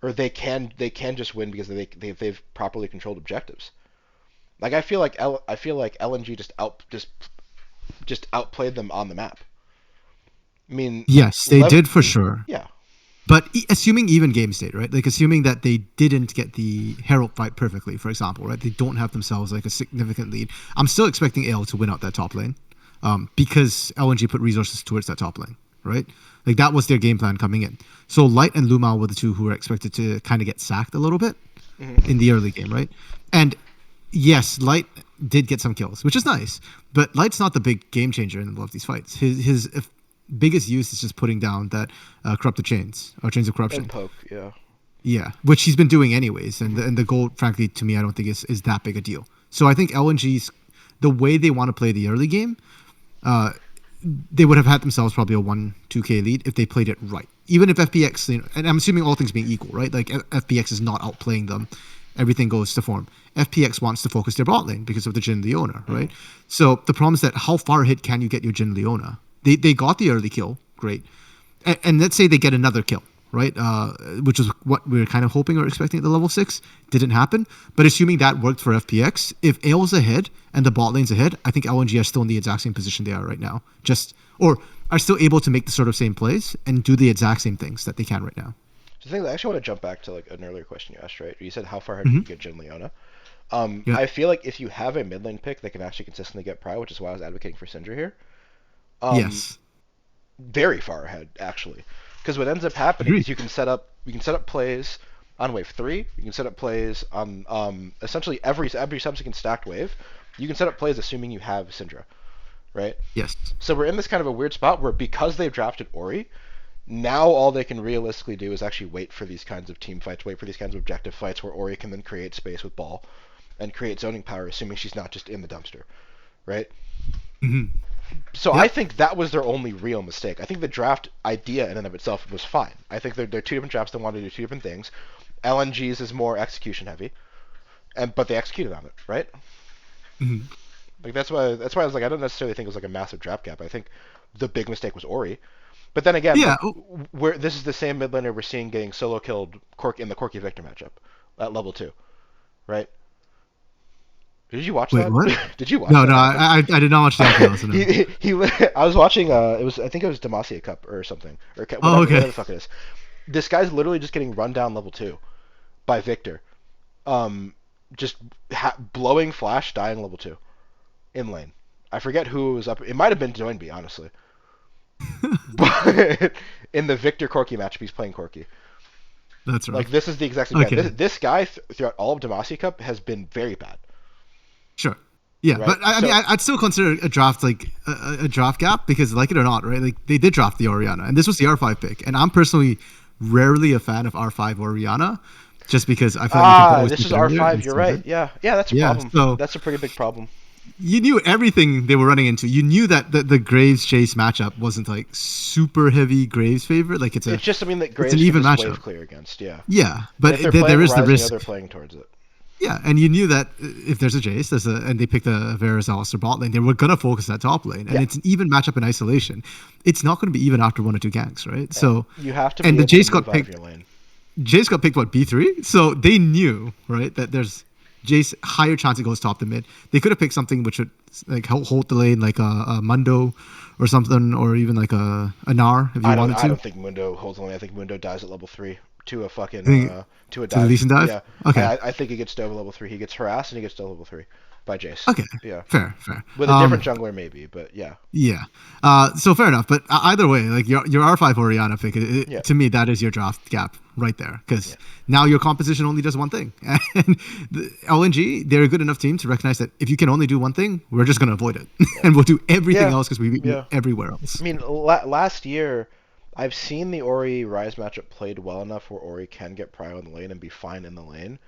Or they can just win because they've properly controlled objectives. Like I feel like LNG just outplayed them on the map. I mean, yes, they did for sure. Yeah. But assuming even game state, right? Like assuming that they didn't get the Herald fight perfectly, for example, right? They don't have themselves like a significant lead. I'm still expecting AL to win out that top lane because LNG put resources towards that top lane, right? Like that was their game plan coming in. So Light and Lumao were the two who were expected to kind of get sacked a little bit in the early game, right? And yes, Light did get some kills, which is nice, but Light's not the big game changer in a lot of these fights. His biggest use is just putting down that corrupted chains or chains of corruption. And poke, yeah. Yeah, which he's been doing anyways, and the gold, frankly, to me, I don't think is that big a deal. So I think LNG's the way they want to play the early game, they would have had themselves probably a 1-2K lead if they played it right. Even if FPX, and I'm assuming all things being equal, right? Like FPX is not outplaying them. Everything goes to form. FPX wants to focus their bot lane because of the Jhin Leona, right? So the problem is that how far ahead can you get your Jhin Leona? They got the early kill, great. and let's say they get another kill, right? Which is what we were kind of hoping or expecting at the level 6. Didn't happen. But assuming that worked for FPX, if AO's ahead and the bot lane's ahead, I think LNG are still in the exact same position they are right now. Or are still able to make the sort of same plays and do the exact same things that they can right now. So I think I actually want to jump back to like an earlier question you asked, right? You said how far ahead Mm-hmm. you can get Jin Leona. Yeah. I feel like if you have a mid lane pick that can actually consistently get prio, which is why I was advocating for Syndra here, Yes. very far ahead actually. Because what ends up happening Agreed. is you can set up plays on wave 3. You can set up plays on essentially every subsequent stacked wave. You can set up plays assuming you have Syndra, right? Yes. So we're in this kind of a weird spot where because they've drafted Ori, now all they can realistically do is actually wait for these kinds of team fights, wait for these kinds of objective fights where Ori can then create space with ball and create zoning power, assuming she's not just in the dumpster, right? Mm-hmm. So I Yep. think that was their only real mistake. I think the draft idea in and of itself was fine. I think they're two different drafts that want to do two different things. LNG's is more execution heavy, but they executed on it, right? Mm-hmm. Like that's why I was like I don't necessarily think it was like a massive draft gap. I think the big mistake was Ori. But then again, Yeah. like where this is the same mid laner we're seeing getting solo killed in the Corki Victor matchup at level 2, right? Did you watch Wait, that? what? Did you watch No, that no, happen? I did not watch the LPL, so no. I was watching it was I think it was Demacia Cup or something or Oh, whatever okay. the fuck it is. This guy's literally just getting run down level 2 by Victor. Um just blowing flash dying level 2 in lane. I forget who was up. It might have been Doinby, honestly. But in the Victor Corki matchup, he's playing Corki. That's rough. Like this is the exact same guy. Okay. This guy throughout all of Demacia Cup has been very bad, Sure. Yeah, right? but I mean, So I'd still consider a draft like a draft gap because, like it or not, right? Like they did draft the Orianna, and this was the R5 pick, and I'm personally rarely a fan of R5 Orianna, just because I feel like you can always this do is better R5. and You're save right. it. Yeah, that's a Yeah, problem. so That's a pretty big problem. you knew everything they were running into. You knew that the Graves Chase matchup wasn't like super heavy Graves favorite. Like It's just something that it's an Graves can even just matchup. wave clear against. Yeah, Yeah, and but if they're there playing is the Rise, risk. they're playing towards it. Yeah, and you knew that if there's a Jace, and they picked a Varus Alistair bot lane, they were gonna focus that top lane, and Yeah, it's an even matchup in isolation. It's not going to be even after 1 or 2 ganks, right? So, you have to and be the able to Jace move got out of picked. your lane. Jace got picked what B3, so they knew right that there's Jace higher chance it goes top to mid. They could have picked something which would like hold the lane, like a Mundo or something, or even like a Nar if you wanted I to. don't think Mundo holds the lane. I think Mundo dies at level 3 to a fucking I think to a to the dive. Lee Sin dive. Yeah, Okay, I think he gets dove at level 3. He gets harassed and he gets dove level 3 by Jace. okay, Yeah, fair. with a different jungler maybe, but yeah, Yeah. So fair enough. But either way, like your R5 Oriana pick, yeah, to me, that is your draft gap right there. yeah, Because now your composition only does one thing. And the LNG, they're a good enough team to recognize that if you can only do one thing, we're just going to avoid it. And we'll do everything yeah, else because we beat you yeah. everywhere I else. mean, last year, I've seen the Ori Rise matchup played well enough where Ori can get prio in the lane and be fine in the lane.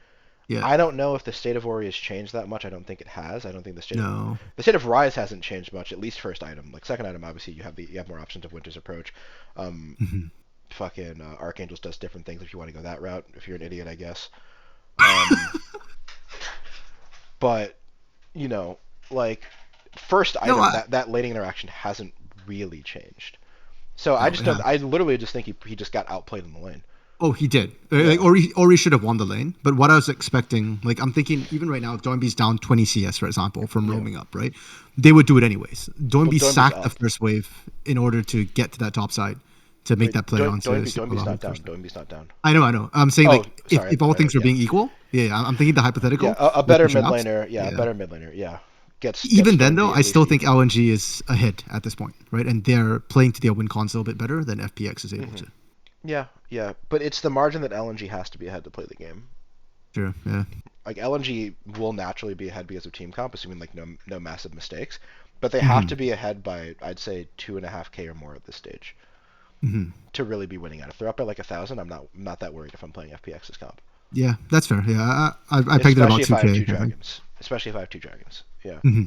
Yeah. I don't know if the state of Ori has changed that much. I don't think it has. I don't think No. the state of Rise hasn't changed much. At least first item. Like second item, obviously you have more options of Winter's Approach. Um, Mhm. fucking Archangels does different things if you want to go that route. If you're an idiot, I guess. Um, but you know, like first No, item that laning interaction hasn't really changed. So I no, just yeah. don't. I literally just think he just got outplayed in the lane. Oh, he did. Like, Yeah. or he should have won the lane. But what I was expecting, like I'm thinking, even right now, if Doinby's down 20 CS, for example, from Yeah. roaming up, right? They would do it anyways. Well, Doinby Doinby's sacked the up. first wave in order to get to that top side to make Wait, that play onto Doinby's not down. first. Doinby's not down. I know. I'm saying Oh, like sorry. if all things were Yeah. being equal, yeah, I'm thinking the Yeah, hypothetical a with better the mid traps. laner. Yeah, a Yeah. better mid laner. Yeah, gets Even then, though, Doinby at I least still think even. LNG is ahead at this point, right? And they're playing to their win console a bit better than FPX is able Hmm. to. Yeah, but it's the margin that LNG has to be ahead to play the game. Sure, yeah. Like LNG will naturally be ahead because of team comp, assuming like no massive mistakes. But they have Hmm. to be ahead by I'd say 2.5K or more at this stage Hmm. to really be winning out. If they're up by like 1,000, I'm not that worried if I'm playing FPX's comp. Yeah, that's fair. Yeah, I pegged it Especially about if I have 2K. two I think. dragons. Especially if I have two dragons. Yeah. Hmm.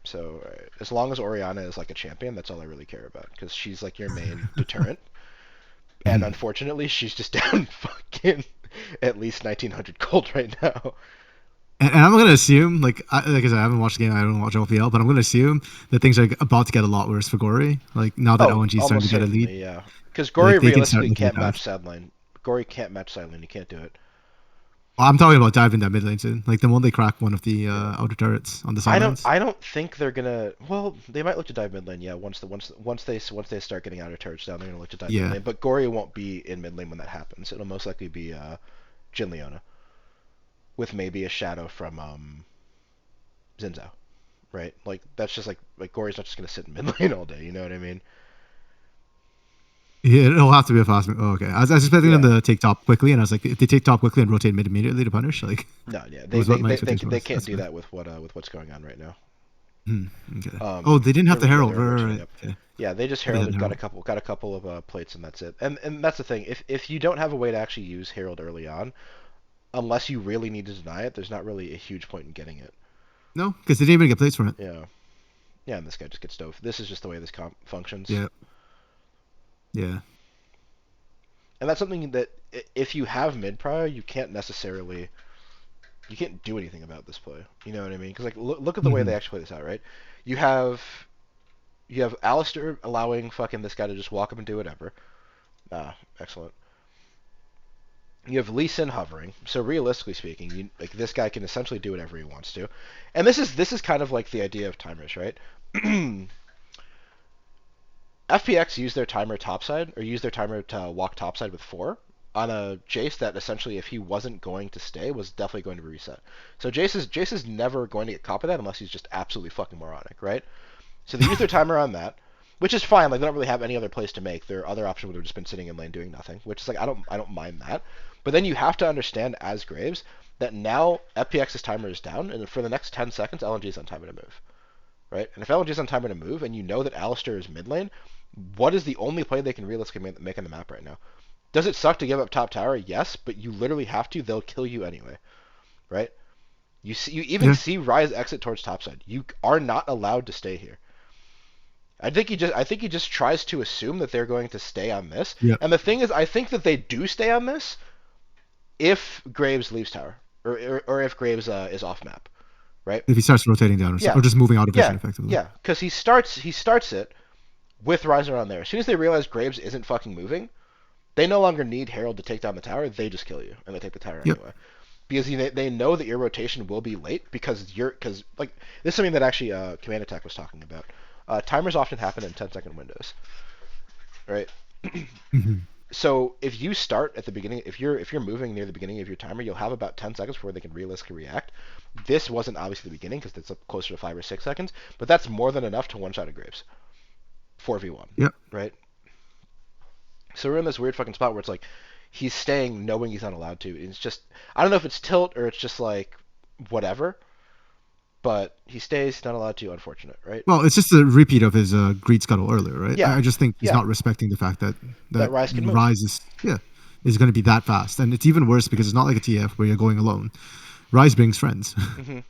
So as long as Oriana is like a champion, that's all I really care about because she's like your main deterrent. And Hmm. unfortunately, she's just down fucking at least 1,900 gold right now. And I'm gonna assume, like I said, I haven't watched the game. I don't watch LPL, but I'm gonna assume that things are about to get a lot worse for Gory. Like now that Oh, LNG is starting almost to get a lead, certainly, yeah. Because Gory like they can start realistically looking can't bad. match sideline. Gory can't match sideline. You can't do it. Well, I'm talking about diving that mid lane soon. Like the moment they crack one of the Yeah. outer turrets on the I don't. sidelines. I don't think they're gonna. Well, they might look to dive mid lane. Yeah. Once they start getting outer turrets down, they're gonna look to dive mid Yeah, lane. But Gory won't be in mid lane when that happens. It'll most likely be Jin Leona with maybe a shadow from Zinzao, right? Like that's just like Gory's not just gonna sit in mid lane all day. You know what I mean? yeah, it'll have to be a fast. Oh, okay. I was expecting them Yeah. to take top quickly, and I was like, if they take top quickly and rotate mid immediately to punish, like No. Yeah. it They was they what my they they, expectation they was. can't That's do fair. that with what's going on right now. Hmm, okay. Oh, they didn't have the Yeah, herald. they're rotating Right. up. Okay. Yeah, they just They had the heralded, herald. got a couple of plates, and that's it. And that's the thing. If you don't have a way to actually use herald early on, unless you really need to deny it, there's not really a huge point in getting it. No, because they didn't even get plates from it. Yeah, yeah, and this guy just gets dove. This is just the way this comp functions, Yeah. Yeah. and that's something that if you have mid prior, you can't do anything about this play. You know what I mean? Because like look at the way Hmm. they actually play this out, right? You have you have Alistair allowing fucking this guy to just walk up and do whatever. Ah, excellent. You have Lee Sin hovering, so realistically speaking, like this guy can essentially do whatever he wants to, and this is kind of like the idea of timers, right? FPX used their timer topside, or used their timer to walk topside with 4 on a Jace that essentially, if he wasn't going to stay, was definitely going to be reset. So Jace is never going to get caught by that unless he's just absolutely fucking moronic, right? So they use their timer on that, which is fine. Like they don't really have any other place to make. Their other option would have just been sitting in lane doing nothing, which is like I don't mind that. But then you have to understand as Graves that now FPX's timer is down, and for the next 10 seconds, LNG is on timer to move, right? And if LNG is on timer to move, and you know that Alistair is mid lane, what is the only play they can realistically make on the map right now? Does it suck to give up top tower? Yes, but you literally have to. They'll kill you anyway, right? You even Yeah. see Ryze exit towards topside. You are not allowed to stay here. I think he just tries to assume that they're going to stay on this. Yeah. And the thing is, I think that they do stay on this if Graves leaves tower, or if Graves is off map, right? If he starts rotating down Yeah, or just moving out of vision yeah, effectively. yeah. Because he starts it with Ryzer on there. As soon as they realize Graves isn't fucking moving, they no longer need Herald to take down the tower. They just kill you, and they take the tower Yep. anyway. Because they know that your rotation will be late because like this is something that actually Command Attack was talking about. Timers often happen in 10-second windows, right? Hmm. So if you start at the beginning, if you're moving near the beginning of your timer, you'll have about 10 seconds before they can realistically react. This wasn't obviously the beginning because it's up closer to 5 or 6 seconds, but that's more than enough to one-shot a Graves, 4v1, Yep. right? So we're in this weird fucking spot where it's like he's staying knowing he's not allowed to. It's just I don't know if it's tilt or it's just like whatever, but he stays. He's not allowed to. Unfortunate, right? Well, it's just a repeat of his greed scuttle earlier, right? Yeah, I just think he's yeah. not respecting the fact that That that Rise can move. Rise is going to be that fast, and it's even worse because it's not like a TF where you're going alone. Rise brings friends. Hmm.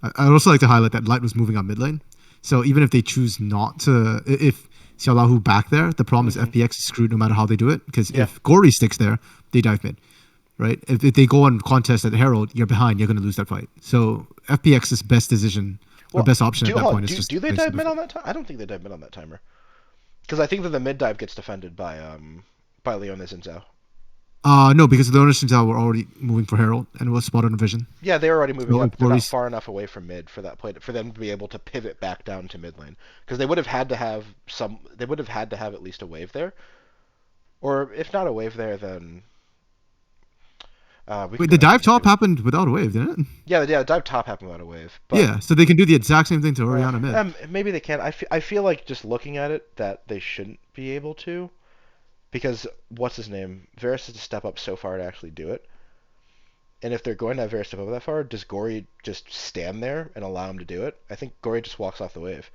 I'd also like to highlight that Light was moving on mid lane, so even if they choose not to, if Xiaolahu back there, the problem is Hmm. FPX is screwed no matter how they do it. Because Yeah. if Gory sticks there, they dive mid, right? If they go on contest at Herald, you're behind. You're going to lose that fight. So FPX's best decision or Well, best option at do that hold on, point is just do they place dive the mid on fight. that time? I don't think they dive mid on that timer because I think that the mid dive gets defended by Leonis and Zhao. No, because the owners were already moving for Herald and it was spot on a vision. Yeah, they're already moving So up, if but they're not Gory's far enough away from mid for that play for them to be able to pivot back down to mid lane because they would have had to have some. They would have had to have at least a wave there, or if not a wave there, then we can wait, go the back and dive look and see top what. happened without a wave, didn't it? Yeah, dive top happened without a wave, but Yeah, so they can do the exact same thing to Oriana mid. maybe they can. I feel like just looking at it that they shouldn't be able to because what's his name? Varus has to step up so far to actually do it. And if they're going to have Varus step up that far, does Gory just stand there and allow him to do it? I think Gory just walks off the wave.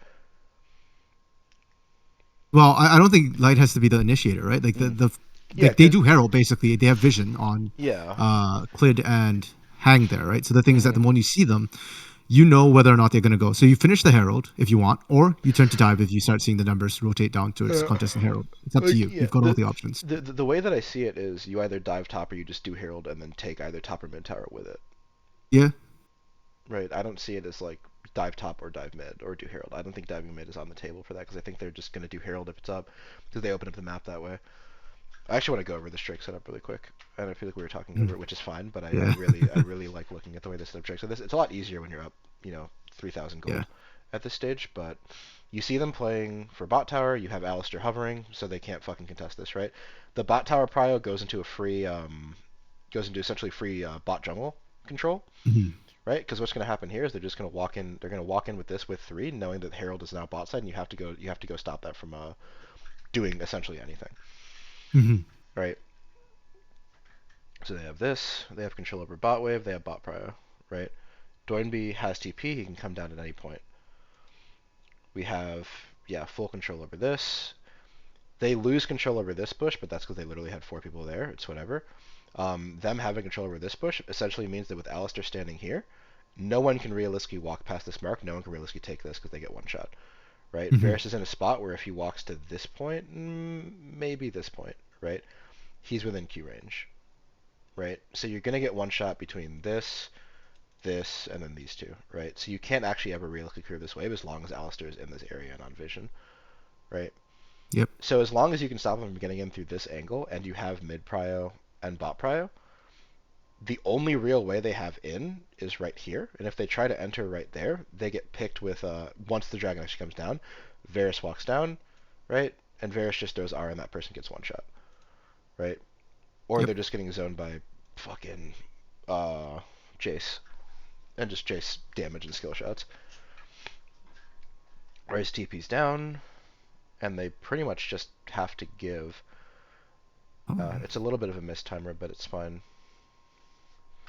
Well, I don't think Light has to be the initiator, right? Like Mm. Yeah, like they 'cause do Herald basically. They have vision on yeah, Clid and Hang there, right? So the thing is that hmm the moment you see them, you know whether or not they're going to go. So you finish the Herald if you want, or you turn to dive if you start seeing the numbers rotate down to its contested Herald. It's up to you. Yeah, You've got all the options. the way that I see it is you either dive top or you just do Herald and then take either top or mid tower with it. Yeah. Right. I don't see it as like dive top or dive mid or do Herald. I don't think diving mid is on the table for that because I think they're just going to do Herald if it's up because they open up the map that way. I actually want to go over the Drake setup really quick, and I feel like we were talking over it, which is fine. But Yeah. I really like looking at the way this setup Drake. So it's a lot easier when you're up, 3,000 gold Yeah. at this stage. But you see them playing for bot tower. You have Alistair hovering, so they can't fucking contest this, right? The bot tower prio goes into essentially free bot jungle control, Mhm. right? Because what's going to happen here is they're just going to walk in. They're going to walk in with this with 3, knowing that Herald is now bot side, and you have to go stop that from doing essentially anything, Mhm. right? So they have this. They have control over bot wave. They have bot prio, right? Doinby has TP. He can come down at any point. We have full control over this. They lose control over this bush, but that's because they literally had 4 people there. It's whatever. Them having control over this bush essentially means that with Alistair standing here, no one can realistically walk past this mark. No one can realistically take this because they get one shot, right? Mhm. Varus is in a spot where if he walks to this point, maybe this point, right? He's within Q range, right? So you're gonna get one shot between this, and then these two, right? So you can't actually ever realistically clear this wave as long as Alistair is in this area and on vision, right? Yep. So as long as you can stop them from getting in through this angle and you have mid prio and bot prio, the only real way they have in is right here. And if they try to enter right there, they get picked with once the dragon actually comes down, Varus walks down, right? And Varus just throws R and that person gets one shot, right? Or Yep. they're just getting zoned by fucking Jace and just Jace damage and skill shots. Raise TP's down, and they pretty much just have to give. It's a little bit of a mistimer, but it's fine.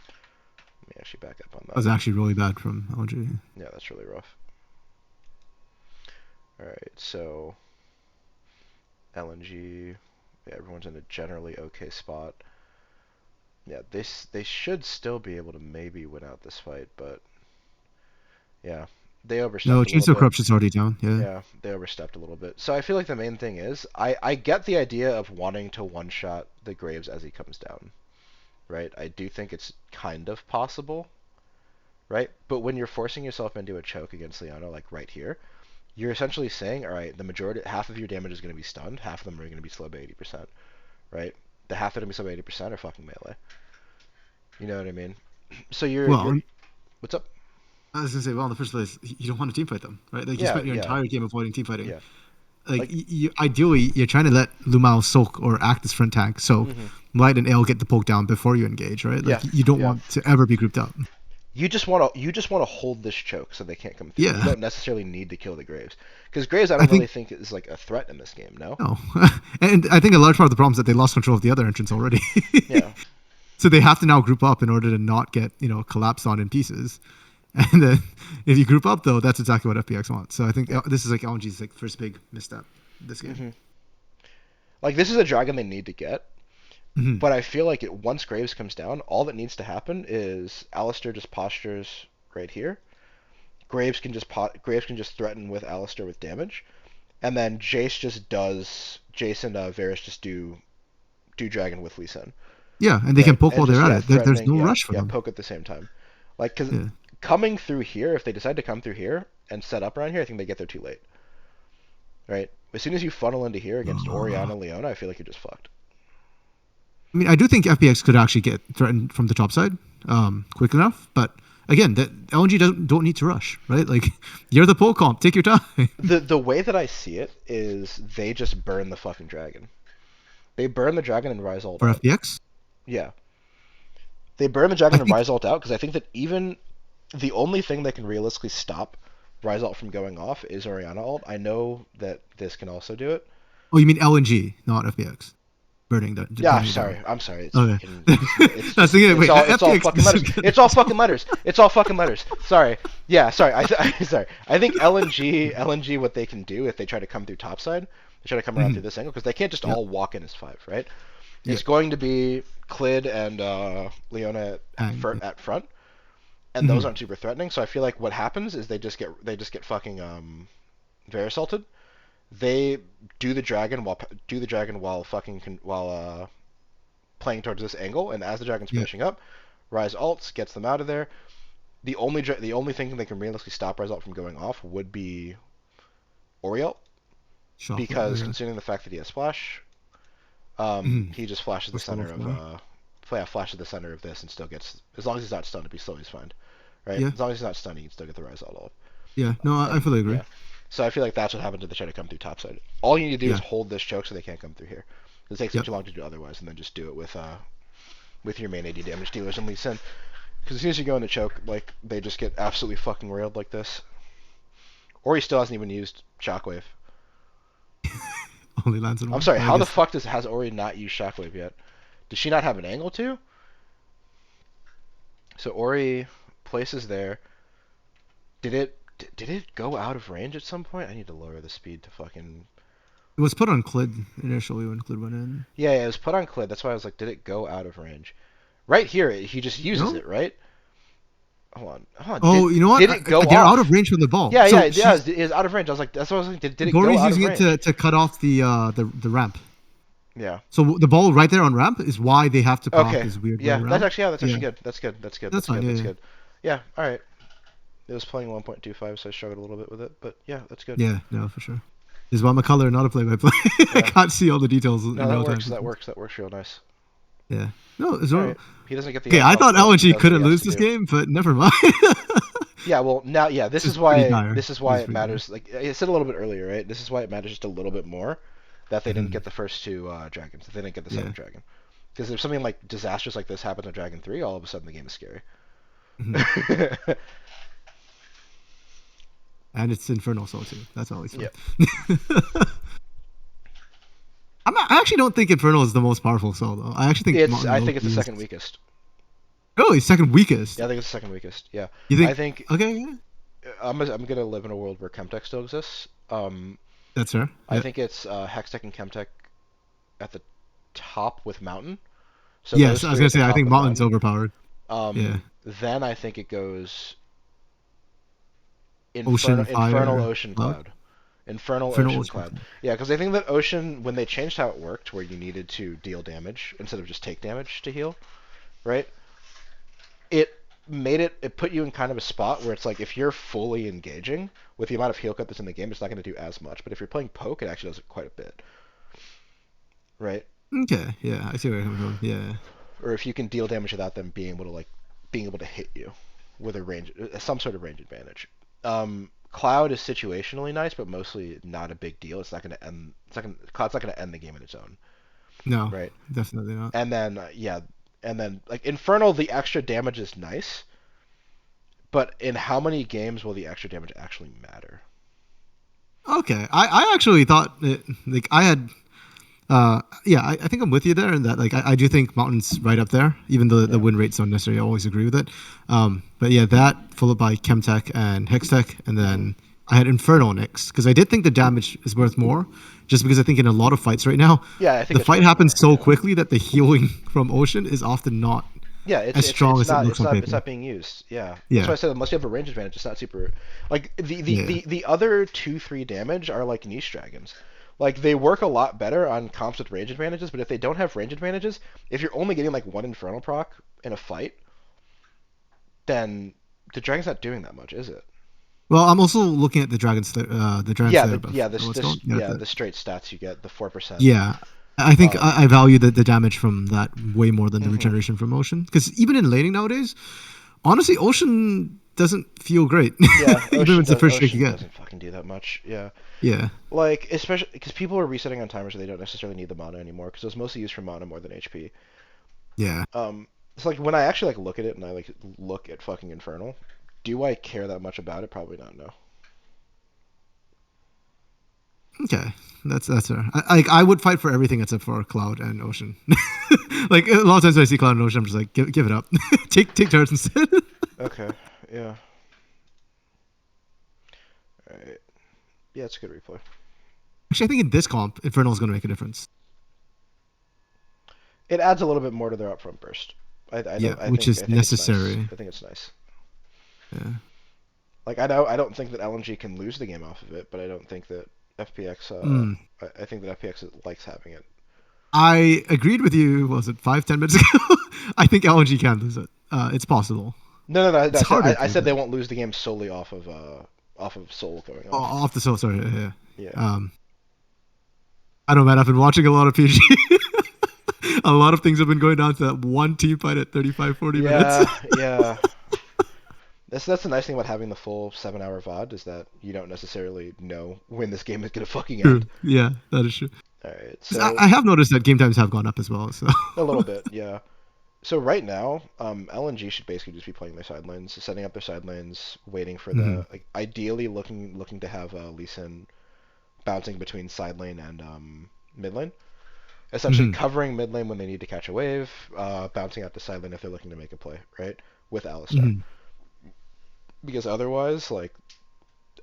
Let me actually back up on That was that. actually really bad from LNG. Yeah, that's really rough. Alright, so LNG, everyone's in a generally okay spot. Yeah, they should still be able to maybe win out this fight, but yeah, they overstepped No, a Chains little of bit. Corruption's already down. Yeah. Yeah, they overstepped a little bit. So I feel like the main thing is I get the idea of wanting to one-shot the Graves as he comes down, right? I do think it's kind of possible, right? But when you're forcing yourself into a choke against Leona, like right here, you're essentially saying, all right, half of your damage is going to be stunned, half of them are going to be slowed by 80%, right? The half that are going to be slowed by 80% are fucking melee. You know what I mean? So you're Well, what's up? I was gonna say, well, in the first place, you don't want to team fight them, right? Like you Yeah, spent your yeah, entire game avoiding team fighting. yeah. Like Like, ideally, you're trying to let Lumao soak or act as front tank, so mm-hmm. Light and Ale get the poke down before you engage, right? Yeah, Like you don't yeah. want to ever be grouped up. You just want to hold this choke so they can't come through. You Yeah, don't necessarily need to kill the Graves because Graves I I don't really think think is like a threat in this game. No. no, and I think a large part of the problem is that they lost control of the other entrance already. Yeah. So they have to now group up in order to not get collapsed on in pieces. And then if you group up though, that's exactly what FPX wants. So I think Yeah. this is like LNG's like first big misstep this game. Mm-hmm. Like this is a dragon they need to get, Mm-hmm. but I feel like once Graves comes down, all that needs to happen is Alistair just postures right here. Graves can just threaten with Alistair with damage, and then Jace and Varus just do dragon with Lee Sin. Yeah, and they can Right? poke And while they're just at it. There's threatening, no rush for them. poke at the same time. Like cuz Yeah. coming through here, if they decide to come through here and set up around here, I think they get there too late. Right? As soon as you funnel into here against Orianna Leona, I feel like you're just fucked. I mean, I do think FPX could actually get threatened from the top side quick enough, but again, that LNG don't need to rush, right? Like you're the pole comp, take your time. The way that I see it is they just burn the fucking dragon. They burn the dragon and rise ult For out. FPX, Yeah. They burn the I dragon and think rise ult out because I think that even the only thing that can realistically stop rise ult from going off is Orianna ult. I know that this can also do it. oh, you mean LNG, not FPX. Burning that. Yeah, Burning it down. I'm sorry. It's Okay. fucking. It's That's just. the It's wait. all FPX fucking letters. It's all fucking letters. It's all fucking letters. Sorry. Yeah. Sorry. Sorry. I think LNG. What they can do if they try to come through topside, they try to come around through this angle because they can't just Yep. all walk in as 5, right? It's Yep. going to be Clid and Leona And, at front. and those aren't super threatening. So I feel like what happens is they just get fucking very assaulted. They do the dragon while playing towards this angle, and as the dragon's Yeah. finishing up, Rise ults, gets them out of there. The only thing that can realistically stop Rise ult from going off would be Oriel, Shockwave. because Yeah. considering the fact that he has flash, he just flashes the Push level center of 4. flashes the center of this and still gets, as long as he's not stunned, it'll be still he's fine, right? Yeah. As long as he's not stunned, he can still get the Rise ult off. Yeah. No, I And fully agree. yeah, so I feel like that's what happened to the try to come through topside. All you need to do is Yeah. hold this choke so they can't come through here. It takes them Yep. too long to do otherwise, and then just do it with your main AD damage dealers and Lee Sin. Because as soon as you go into choke, like, they just get absolutely fucking railed like this. Or he still hasn't even used Shockwave. Only lands in I'm one. sorry, I how the guess. fuck has Ori not used Shockwave yet? Does she not have an angle to? So Ori places there. Did it go out of range at some point? I need to lower the speed to fucking. It was put on Clid initially when Clid went in. Yeah, it was put on Clid. That's why I was like, did it go out of range? Right here, he just uses No. it, right? Hold on. Did Oh, you know what? did it go They're out off? of range from the ball. Yeah, yeah, So yeah. she's It was out of range. I was like, that's what I was like. Did it go Gori's out of using it range? to cut off the ramp. Yeah. So the ball right there on ramp is why they have to cut off Okay. this weird way Yeah, around. that's actually Yeah, good. That's good. That's good. that's That's fine. good. Yeah, That's yeah, good. Yeah. All right. It was playing 1.25, so I struggled a little bit with it, but yeah, that's good. yeah. No, for sure. This is why I'm a color, not a play-by-play. I Yeah. can't see all the details in No, that real time. works. That works. That works real nice. Yeah. No, is All there... right. He doesn't get the Okay, I ult, thought but he LNG does what couldn't he has lose to this do. game, but never mind. Yeah. Well, now, yeah. This This is is pretty why. dire. This is This why is it pretty dire. matters. Like I said a little bit earlier, right? This is why it matters just a little bit more that they didn't Mhm. get the first two dragons. That they didn't get the Yeah. second dragon. Because if something like disastrous like this happens on Dragon 3, all of a sudden the game is scary. Mhm. And it's Infernal Soul too. That's always fun. Yep. I actually don't think Infernal is the most powerful soul though. I actually think Mountain I think it's the Loki is second weakest. really second weakest. Yeah, I think it's the second weakest. Yeah. You I think? think Okay, yeah, I'm gonna live in a world where Chemtech still exists. that's fair. I Yeah. think it's Hextech and Chemtech at the top with Mountain. So Yes, those I was three gonna at the say I top think with Mountain's Mountain. overpowered. Yeah. Then I think it goes Ocean, Infernal Fire, Ocean Cloud. Cloud. Infernal Infernal Ocean Ocean. Cloud. Yeah, because I think that Ocean, when they changed how it worked, where you needed to deal damage instead of just take damage to heal, right? It it put you in kind of a spot where it's like if you're fully engaging with the amount of heal cut that's in the game, it's not going to do as much. But if you're playing poke, it actually does quite a bit, right? Okay, yeah, I see where you're coming from. Yeah. Or if you can deal damage without them being able to hit you with a range, some sort of range advantage. Cloud is situationally nice, but mostly not a big deal. It's not going to end. Cloud's not going to end the game in its own, No, right? definitely not. And then and then like Infernal, the extra damage is nice, but in how many games will the extra damage actually matter? Okay, I actually thought like I had yeah, I think I'm with you there, and that like I do think Mountain's right up there, even though the Yeah. win rates don't necessarily always agree with it. But yeah, that followed by Chemtech and Hextech, and then I had Inferno next because I did think the damage is worth more, just because I think in a lot of fights right now, Yeah, I think the it's fight worth happens more. so Yeah. quickly that the healing from Ocean is often not Yeah, as strong as it looks on it's paper. not being used. Yeah, that's why Yeah, I said unless you have a range advantage, it's not super. Like yeah, the other 2-3 damage are like niche dragons. Like they work a lot better on comps with range advantages, but if they don't have range advantages, if you're only getting like one infernal proc in a fight, then the dragon's not doing that much, is it? Well, I'm also looking at the Dragon's Yeah, Slayer buff. What's called? Yeah, the straight stats you get, the 4%. yeah. I think Um, I value the damage from that way more than the mhm. regeneration from Ocean. Because even in laning nowadays, honestly, Ocean doesn't feel great. Yeah, Even if it's the first streak you Ocean get. doesn't fucking do that much. Yeah. Yeah. Like, especially because people are resetting on timers, so they don't necessarily need the mana anymore. Because it was mostly used for mana more than HP. Yeah. So like when I actually like look at it and I like look at fucking Infernal, do I care that much about it? Probably not. No. Okay. That's fair. I would fight for everything except for Cloud and Ocean. Like a lot of times when I see Cloud and Ocean, I'm just like, give it up. take turrets instead. Okay. Yeah. All right. Yeah, it's a good replay. Actually, I think in this comp, Infernal is going to make a difference. It adds a little bit more to their upfront burst. Yeah, I which think is I think it's nice. necessary. I think it's nice. Yeah. Like I don't think that LNG can lose the game off of it, but I don't think that FPX. Mm. I think that FPX likes having it. I agreed with you. Was it 5, 10 minutes ago? I think LNG can lose it. It's possible. No. It's harder I to, said but they won't lose the game solely off of Soul going off. off the soul. Sorry. Yeah. Yeah. I don't know, man. I've been watching a lot of PG. A lot of things have been going down to that one team fight at 35, 40 minutes. Yeah. That's the nice thing about having the full 7 hour VOD is that you don't necessarily know when this game is gonna fucking True. end. Yeah, that is true. All right, 'Cause so I have noticed that game times have gone up as well. So. a little bit, yeah. So right now, LNG should basically just be playing their side lanes, setting up their side lanes, waiting for Hmm. the like, ideally looking to have Lee Sin bouncing between side lane and mid lane, essentially Hmm. covering mid lane when they need to catch a wave, bouncing out to side lane if they're looking to make a play, right? With Alistar, Hmm. because otherwise, like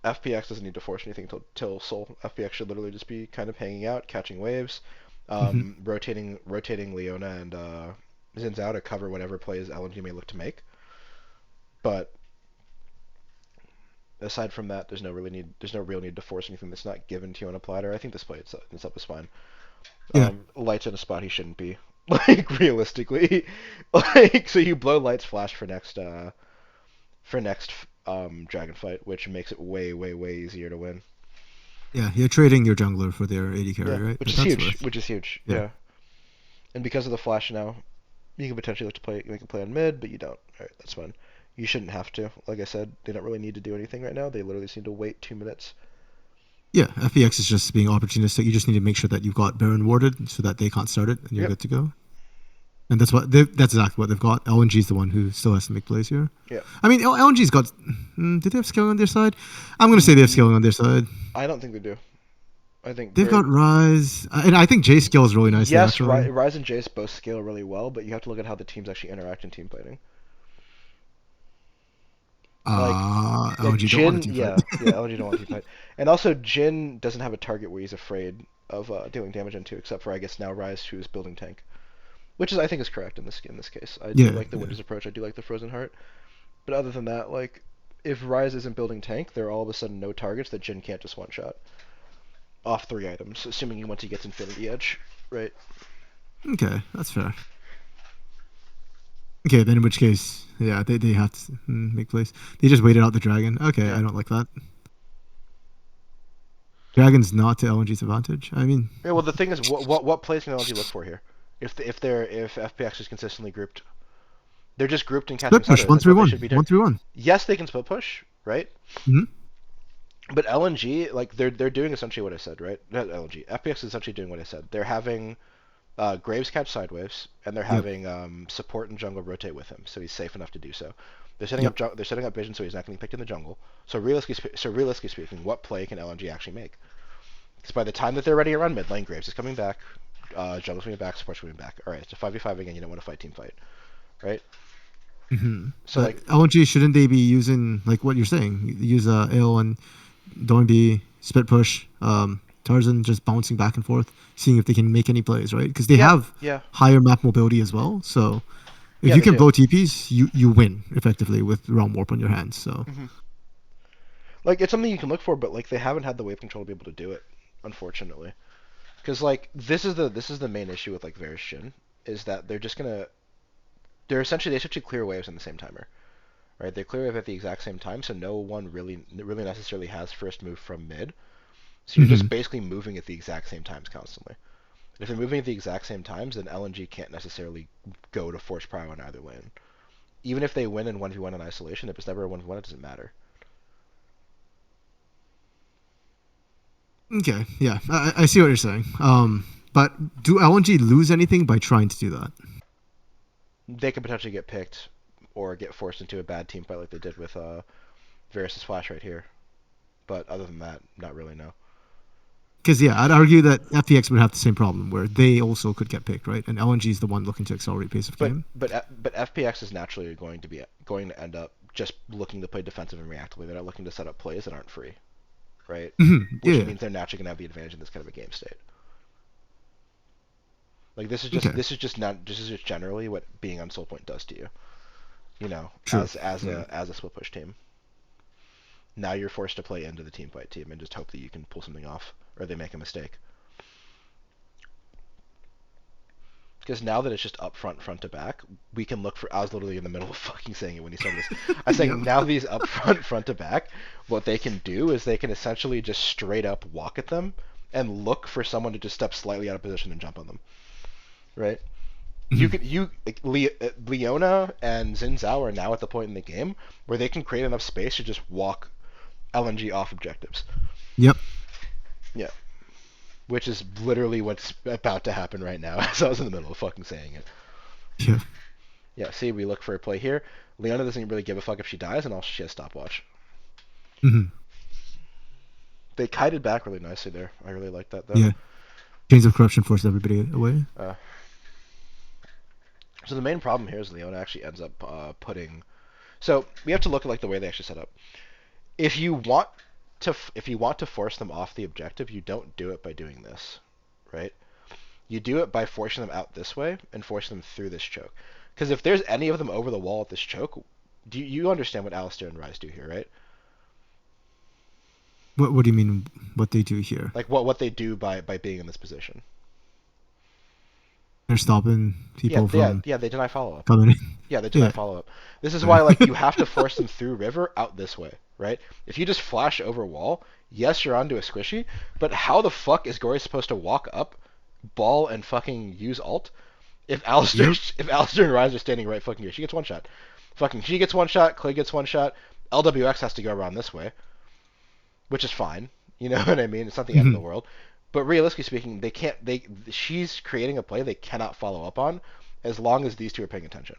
FPX doesn't need to force anything till Soul. FPX should literally just be kind of hanging out, catching waves, Hmm. rotating Leona and Xin Zhao to cover whatever plays LNG may look to make. But aside from that, there's no real need to force anything that's not given to you on a platter. I think this play itself is fine. Yeah. Light's in a spot he shouldn't be. Like realistically, like so you blow Light's flash for next dragon fight, which makes it way easier to win. Yeah. You're trading your jungler for their AD carry, Yeah, right? which But is that's huge. worth. Which is huge. Yeah. Yeah, and because of the flash now, you can potentially look to make a play on mid, but you don't. All right, that's fine. You shouldn't have to. Like I said, they don't really need to do anything right now. They literally just need to wait 2 minutes. Yeah. FPX is just being opportunistic. You just need to make sure that you've got Baron warded so that they can't start it and you're Yep. good to go. And that's exactly what they've got. LNG is the one who still has to make plays here. Yeah. I mean, LNG's got. Do they have scaling on their side? I'm going to say they have scaling on their side. I don't think they do. I think They've very got Rise, and I think J scales really nicely yes, actually. Rise and Jace both scale really well, but you have to look at how the teams actually interact in team fighting. Like LNG don't want a Jin, team fight. yeah, LNG don't want team fight, and also Jin doesn't have a target where he's afraid of dealing damage into, except for I guess now Rise, who is building tank, which is I think is correct in this case. I do Yeah, like the yeah. Winter's approach. I do like the Frozen Heart, but other than that, like if Rise isn't building tank, there are all of a sudden no targets that Jin can't just one shot off 3 items, assuming once he gets Infinity Edge, right? Okay, that's fair. Okay, then in which case, yeah, they have to make plays. They just waited out the dragon. Okay, I Yeah. don't like that. Dragon's not to LNG's advantage. I mean, Yeah. Well, the thing is, what plays can LNG look for here? If FPX is consistently grouped, they're just grouped and catching split push sideways. one That's three what they one, should be doing. 1-3-1. Yes, they can split push, right? Mm-hmm. But LNG, like they're doing essentially what I said, right? Not LNG. FPX is essentially doing what I said. They're having Graves catch sideways, and they're Yep. having support and jungle rotate with him, so he's safe enough to do so. Yep. They're setting up vision, so he's not getting picked in the jungle. So realistically speaking, what play can LNG actually make? Because by the time that they're ready around mid lane, Graves is coming back, jungle's coming back, support's coming back. All right, it's a 5v5 again. You don't want to fight team fight, right? Mm-hmm. So But like, LNG shouldn't they be using like what you're saying? Use AO and don't be split push. Tarzan just bouncing back and forth, seeing if they can make any plays, right? Because they yeah, have yeah, higher map mobility as well. So if yeah, you they can do. blow TPs, you win effectively with Realm Warp on your hands. So Hmm. Like it's something you can look for, but like they haven't had the wave control to be able to do it, unfortunately. Because like this is the main issue with like Varus Shin is that they essentially clear waves in the same timer, right? They clear wave at the exact same time, so no one really necessarily has first move from mid. So you're hmm just basically moving at the exact same times constantly. If they're moving at the exact same times, then LNG can't necessarily go to force prio on either lane. Even if they win in 1v1 in isolation, if it's never a 1v1, it doesn't matter. okay, yeah, I see what you're saying. But do LNG lose anything by trying to do that? They could potentially get picked or get forced into a bad team fight like they did with Varus' flash right here. But other than that, not really, no. Because yeah, I'd argue that FPX would have the same problem where they also could get picked, right? And LNG is the one looking to accelerate pace of game. But FPX is naturally going to end up just looking to play defensive and reactively. They're not looking to set up plays that aren't free, right? Which Yeah. means they're naturally going to have the advantage in this kind of a game state. Like Okay. this is just generally what being on Soul Point does to you. You know, True. as a split push team. Now you're forced to play into the team fight team and just hope that you can pull something off, or they make a mistake. Because now that it's just up front, front to back, we can look for. I was literally in the middle of fucking saying it when you started this. I was saying Yep. now these up front, front to back, what they can do is they can essentially just straight up walk at them and look for someone to just step slightly out of position and jump on them. Right? Leona and Xin Zhao are now at the point in the game where they can create enough space to just walk LNG off objectives. Yep. Yeah. Which is literally what's about to happen right now, as I was in the middle of fucking saying it. Yeah. Yeah, see, we look for a play here. Leona doesn't really give a fuck if she dies, and also she has stopwatch. Mm-hmm. They kited back really nicely there. I really like that, though. Yeah. Chains of corruption forced everybody away. So the main problem here is Leona actually ends up putting. So we have to look at like the way they actually set up. If you want to force them off the objective, you don't do it by doing this, right? You do it by forcing them out this way and forcing them through this choke. Because if there's any of them over the wall at this choke, do you understand what Alistair and Ryze do here, right? What do you mean? What they do here? Like what they do by being in this position. They're stopping people from. Yeah, they deny follow up. Coming in. Yeah, they deny follow up. This is why like you have to force them through river out this way, right? If you just flash over wall, yes, you're onto a squishy, but how the fuck is Gory supposed to walk up, ball, and fucking use ult if Alistair and Ryze are standing right fucking here? She gets one shot. Fucking she gets one shot, Clay gets one shot, LWX has to go around this way, which is fine. You know what I mean? It's not the end of the world. But realistically speaking, they can't. She's creating a play they cannot follow up on, as long as these two are paying attention.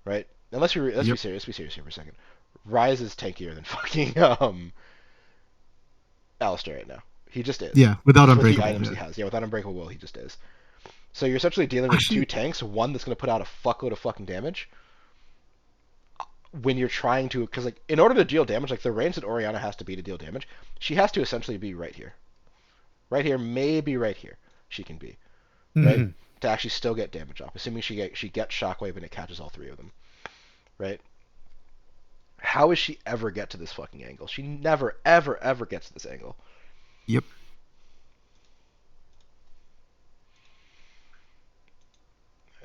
Right? And let's be serious. Let's be serious here for a second. Ryze is tankier than fucking Alistair right now. He just is. Yeah, without Unbreakable. With the items he has. Yeah, without Unbreakable Will, he just is. So you're essentially dealing with two tanks. One that's going to put out a fuckload of fucking damage. When you're trying to, because like in order to deal damage, like the range that Orianna has to be to deal damage, she has to essentially be right here. Right here, maybe right here, she can be, right? To actually still get damage off, assuming she gets Shockwave and it catches all three of them, right? How does she ever get to this fucking angle? She never, ever, ever gets to this angle. Yep.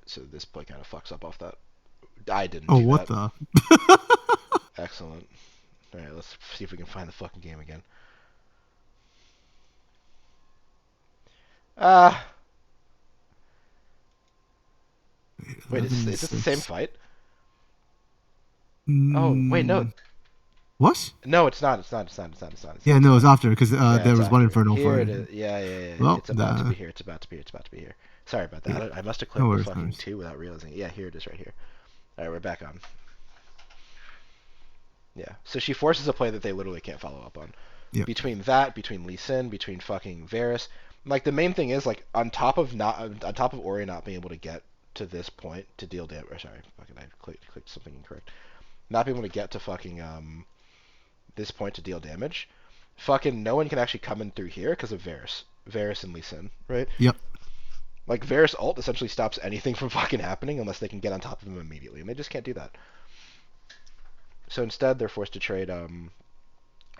So this play kind of fucks up off that. I didn't. Oh, do what that. the? Excellent. All right, let's see if we can find the fucking game again. Wait, is this the same fight? Oh, wait, no. What? No, it's not. It's not. Yeah, no, it's after because there was one Inferno here for it. Is. Yeah. Well, it's about to be here. It's about to be here. Sorry about that. Yeah. I must have clicked the fucking 2 without realizing it. Yeah, here it is right here. All right, we're back on. Yeah. So she forces a play that they literally can't follow up on. Yep. Between Lee Sin, between fucking Varus. Like the main thing is like on top of Ori not being able to get to this point to deal damage. Sorry, fucking I clicked something incorrect. Not being able to get to fucking this point to deal damage. Fucking no one can actually come in through here because of Varus and Lee Sin, right? Yep. Like Varus ult essentially stops anything from fucking happening unless they can get on top of him immediately, and they just can't do that. So instead, they're forced to trade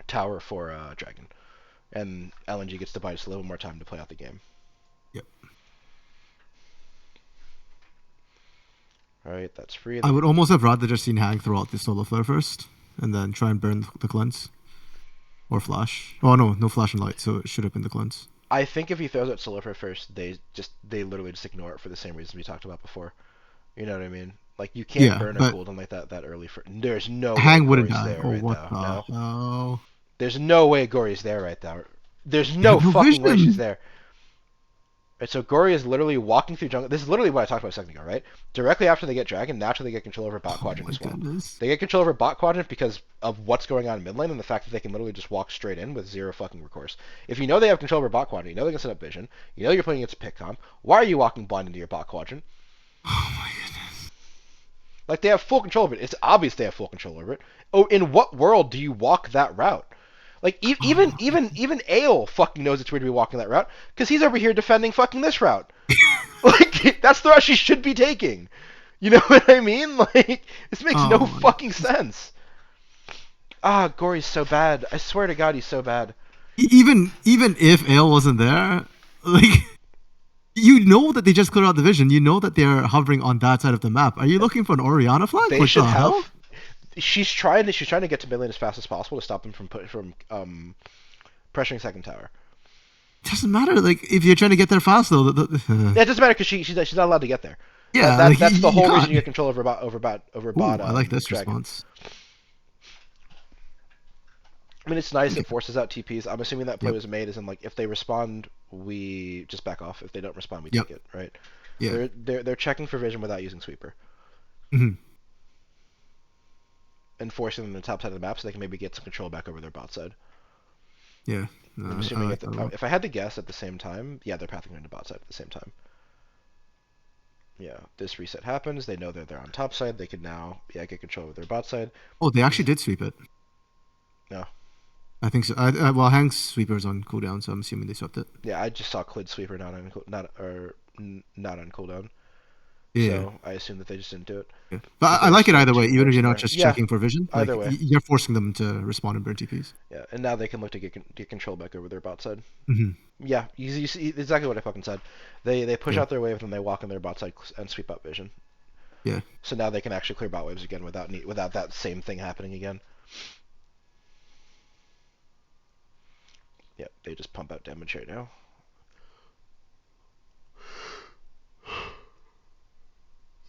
Tower for Dragon, and LNG gets to buy just a little more time to play out the game. Yep. All right, that's free. I would almost have rather just seen Hang throw out the solo flare first, and then try and burn the cleanse, or flash. Oh no flash and light, so it should have been the cleanse. I think if he throws out solo flare first, they literally just ignore it for the same reason we talked about before. You know what I mean? Like you can't burn a cooldown like that early. There's no Hang way wouldn't Gory's die. there Oh right what now. the? No. There's no way Gory's there right now. There's no fucking way she's there. Right, so Gory is literally walking through jungle. This is literally what I talked about a second ago, right? Directly after they get Dragon, naturally they get control over bot quadrant as well. Goodness. They get control over bot quadrant because of what's going on in mid lane and the fact that they can literally just walk straight in with zero fucking recourse. If you know they have control over bot quadrant, you know they can set up vision, you know you're playing against a pick comp, why are you walking blind into your bot quadrant? Oh my goodness. Like they have full control of it. It's obvious they have full control over it. Oh, in what world do you walk that route? Like even Ale fucking knows it's weird to be walking that route because he's over here defending fucking this route. Like that's the route she should be taking. You know what I mean? Like, this makes no Oh my. fucking sense. Ah, Gory's so bad. I swear to God, he's so bad. Even if Ale wasn't there, like you know that they just cleared out the vision. You know that they're hovering on that side of the map. Are you looking for an Oriana flag? They What should the hell? have. She's trying to get to mid lane as fast as possible to stop them from pressuring second tower. It doesn't matter. Like if you're trying to get there fast though. Yeah, it doesn't matter because she's not allowed to get there. Yeah, like That's the you whole reason can't. you get control over Ooh, bot I like this dragon. response. I mean, it's nice. It forces out TPs. I'm assuming that play Yep. was made as in like if they respond, we just back off. If they don't respond, we Yep. take it. Right? Yeah. They're checking for vision without using sweeper Hmm. and forcing them to the top side of the map so they can maybe get some control back over their bot side. Yeah. I'm I assuming like that a lot. if I had to guess at the same time, yeah, they're pathing into bot side at the same time. Yeah, this reset happens. They know that they're on top side. They can now get control of their bot side. Oh, they actually did sweep it. No. I think so. Well, Hank's sweeper is on cooldown, so I'm assuming they swept it. Yeah, I just saw Clid sweeper not on cooldown. Yeah. So I assume that they just didn't do it. Yeah. But I like it either way. Even if you're not just Yeah, checking for vision, like either way. you're forcing them to respond and burn TPs. Yeah, and now they can look to get control back over their bot side. Hmm. Yeah, you see exactly what I fucking said. They push Yeah. out their wave and they walk on their bot side and sweep up vision. Yeah. So now they can actually clear bot waves again without that same thing happening again. Yep, they just pump out damage right now.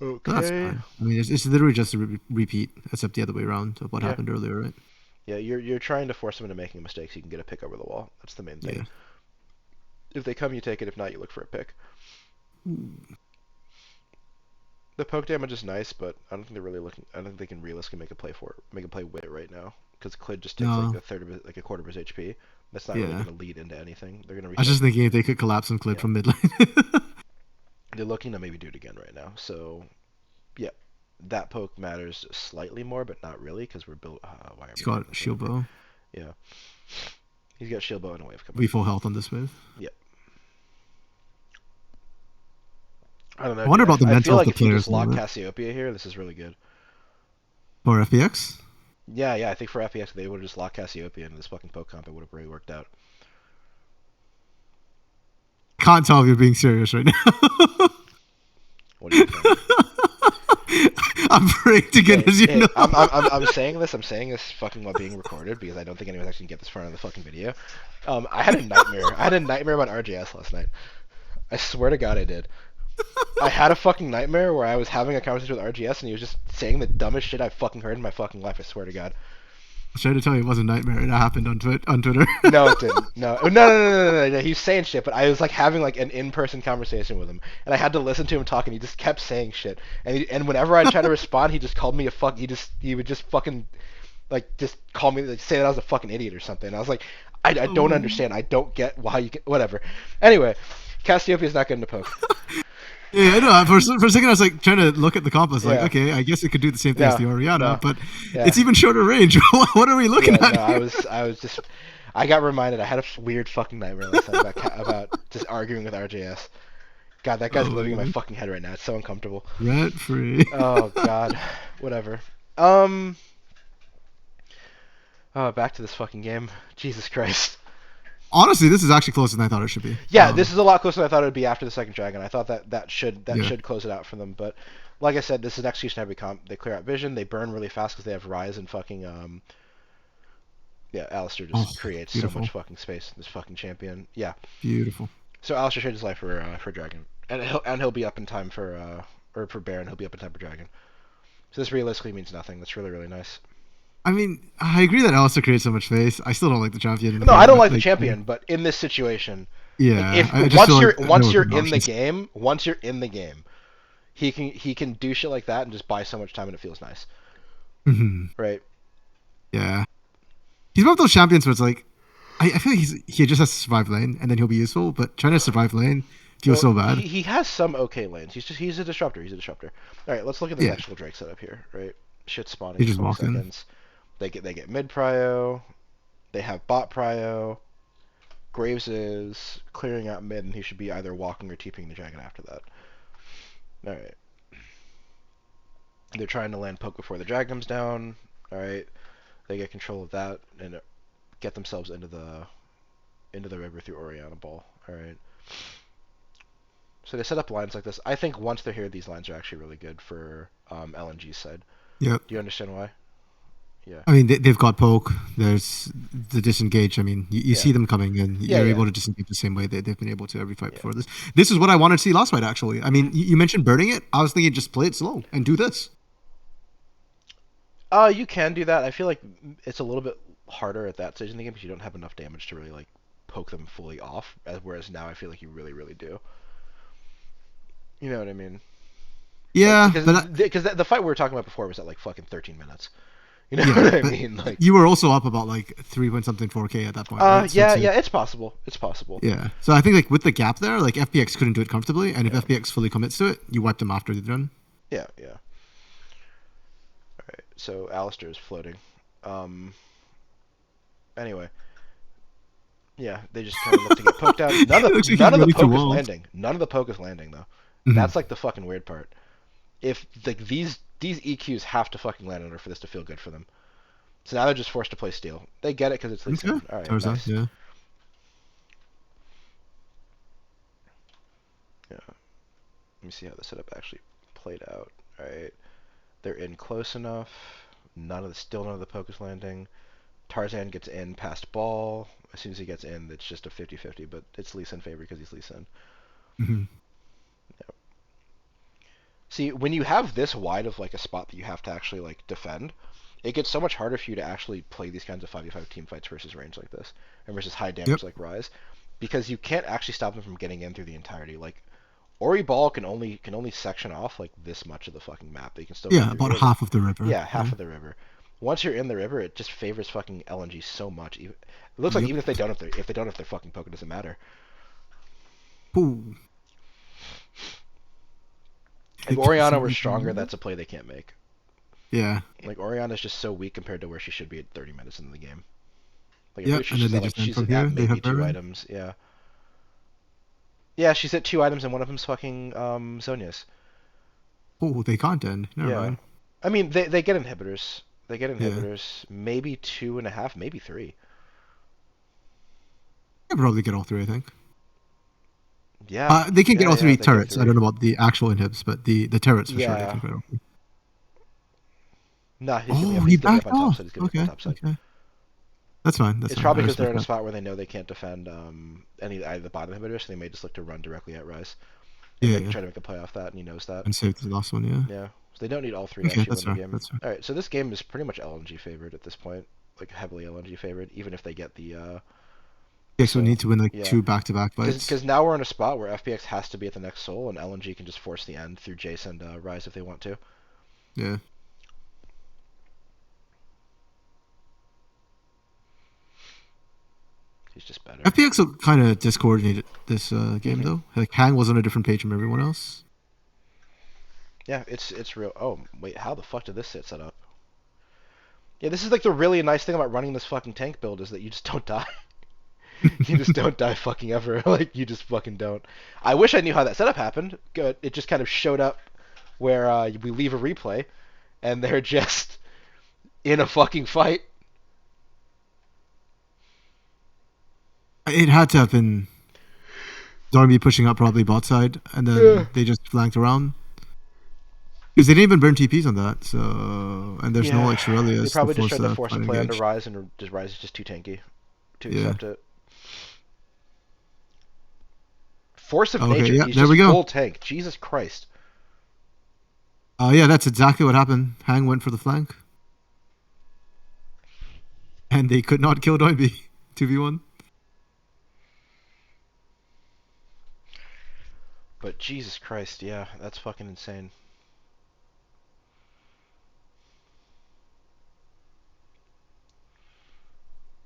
Okay. That's fine. I mean, it's literally just a repeat, except the other way around of what happened earlier, right? Yeah, you're trying to force them into making a mistake so you can get a pick over the wall. That's the main thing. Yeah. If they come, you take it. If not, you look for a pick. Ooh. The poke damage is nice, but I don't think they're really looking. I don't think they can realistically make a play with it right now because Clid just takes No. like a quarter of his HP. That's not really Yeah. going to lead into anything. They're going to I was reset. just thinking if they could collapse and clip Yeah. from mid lane. They're looking to maybe do it again right now. So, yeah, that poke matters slightly more, but not really because we're built. Why are He's we got shield bow. Yeah, he's got shield bow and a wave coming. We full health on this wave. Yeah. I don't know. I wonder about the I mental feel of like the if you players just a lock little bit. Cassiopeia here, this is really good. For FPX? Yeah, I think for FPX, they would have just locked Cassiopeia into this fucking poke comp. It would have really worked out. Can't tell if you're being serious right now. What do you think? I'm praying to goodness you know. I'm saying this. I'm saying this fucking while being recorded because I don't think anyone's actually gonna get this far on the fucking video. I had a nightmare. I had a nightmare about RJS last night. I swear to God, I did. I had a fucking nightmare where I was having a conversation with RGS and he was just saying the dumbest shit I've fucking heard in my fucking life. I swear to God. I was trying to tell you it was a nightmare. It happened on Twitter. No, it didn't. No. He was saying shit, but I was like having like an in-person conversation with him, and I had to listen to him talk, and he just kept saying shit. And whenever I tried to respond, he just called me a fuck. He would just fucking like just call me, like, say that I was a fucking idiot or something. And I was like, I don't understand. I don't get why you get whatever. Anyway, Cassiopeia's not good in the poke. Yeah, I know. For a second, I was like trying to look at the comp. I was like, Yeah. okay, I guess it could do the same thing as the Oriana, but Yeah. it's even shorter range. What are we looking Yeah, at? no, here? I was just, I got reminded. I had a weird fucking nightmare last night about just arguing with RJS. God, that guy's living in my fucking head right now. It's so uncomfortable. Rent free. Oh God, whatever. Back to this fucking game. Jesus Christ. Honestly, this is actually closer than I thought it should be. Yeah, this is a lot closer than I thought it would be after the second dragon. I thought that should Yeah. should close it out for them, but like I said, this is an execution heavy comp. They clear out vision. They burn really fast because they have Rise and fucking Alistair just creates beautiful. so much fucking space in this fucking champion. Yeah. Beautiful. So Alistair traded his life for dragon, and he'll be up in time for Baron. He'll be up in time for dragon. So this realistically means nothing. That's really really nice. I mean, I agree that Alistair creates so much space. I still don't like the champion. No, I don't like the champion, but in this situation, yeah, once you're in the game, he can do shit like that and just buy so much time and it feels nice. Mm-hmm. Right? Yeah. He's one of those champions where it's like, I feel like he just has to survive lane and then he'll be useful, but trying to survive lane feels so bad. He has some okay lanes. He's a disruptor. All right, let's look at the actual Drake setup here. Right? Shit spawning. He just 20 walk in. seconds. They get mid prio. They have bot prio. Graves is clearing out mid, and he should be either walking or TPing the dragon after that. All right. They're trying to land poke before the drag comes down. All right, they get control of that and get themselves into the river through Oriana Ball. All right. So they set up lines like this. I think once they're here, these lines are actually really good for LNG's side. Yep. Do you understand why? Yeah. I mean, they've got poke. There's the disengage. I mean, you see them coming, and you're able to disengage the same way they've been able to every fight before this. This is what I wanted to see last fight, actually. I mean, you mentioned burning it. I was thinking just play it slow and do this. You can do that. I feel like it's a little bit harder at that stage in the game because you don't have enough damage to really like poke them fully off. Whereas now I feel like you really, really do. You know what I mean? Yeah, because the fight we were talking about before was at like fucking 13 minutes. You know what I mean? Like you were also up about like 3 point something 4K at that point. Right? So yeah, it's possible. It's possible. Yeah. So I think like with the gap there, like FPX couldn't do it comfortably, and if FPX fully commits to it, you wipe them after the run. Yeah. Alright, so Alistair is floating. Anyway. Yeah, they just kind of look to get poked out. None of the poke is landing. None of the poke is landing though. Mm-hmm. That's like the fucking weird part. If like these EQs have to fucking land in order for this to feel good for them. So now they're just forced to play steal. They get it because it's Lee Sin. All right, nice. Yeah. Let me see how the setup actually played out. All right, they're in close enough. None of the poke is landing. Tarzan gets in past ball. As soon as he gets in, it's just a 50-50, but it's Lee Sin favor because he's Lee Sin. Mm-hmm. Yep. See, when you have this wide of like a spot that you have to actually like defend, it gets so much harder for you to actually play these kinds of 5v5 team fights versus range like this, and versus high damage like Ryze, because you can't actually stop them from getting in through the entirety. Like, Ori Ball can only section off like this much of the fucking map. They can still about half of the river. Yeah, half of the river. Once you're in the river, it just favors fucking LNG so much. It looks like even if they don't have their fucking poke, it doesn't matter. Ooh. If Oriana were stronger, that's a play they can't make. Yeah. Like Oriana's just so weak compared to where she should be at 30 minutes into the game. Like and then she's at maybe 2 items. Yeah. Yeah, she's at 2 items and one of them's fucking Zhonya's. Oh, they can't end. Never mind. I mean, they get inhibitors. They get inhibitors. Maybe 2.5, maybe 3. They probably get all 3, I think. Yeah. They can get all 3 turrets. I don't know about the actual inhibs, but the turrets for sure they can get all 3. Nah, he backed off. Okay. That's fine. It's probably because they're in a spot where they know they can't defend either the bottom inhibitors, so they may just look to run directly at Ryze. And try to make a play off that, and he knows that. And save the last one, Yeah. So they don't need all 3 actually to win the game. All right, so this game is pretty much LNG favored at this point, like heavily LNG favored, even if they get the. So we need to win like 2 back-to-back fights. Because now we're in a spot where FPX has to be at the next soul, and LNG can just force the end through Jace and Ryze if they want to. Yeah. He's just better. FPX kind of discoordinated this game though. Like Hang was on a different page from everyone else. Yeah, it's real. Oh wait, how the fuck did this sit set up? Yeah, this is like the really nice thing about running this fucking tank build is that you just don't die. You just don't die fucking ever. Like you just fucking don't. I wish I knew how that setup happened. Good. It just kind of showed up where we leave a replay, and they're just in a fucking fight. It had to have been Dormy pushing up probably bot side, and then they just flanked around. Because they didn't even burn TPs on that, so and there's no like Shirelias. They probably just tried to force a play onto Ryze, and Ryze is just too tanky to accept it. Force of nature. He's just full tank. Jesus Christ. Yeah, that's exactly what happened. Hang went for the flank, and they could not kill Doinby. 2v1. But Jesus Christ, yeah, that's fucking insane.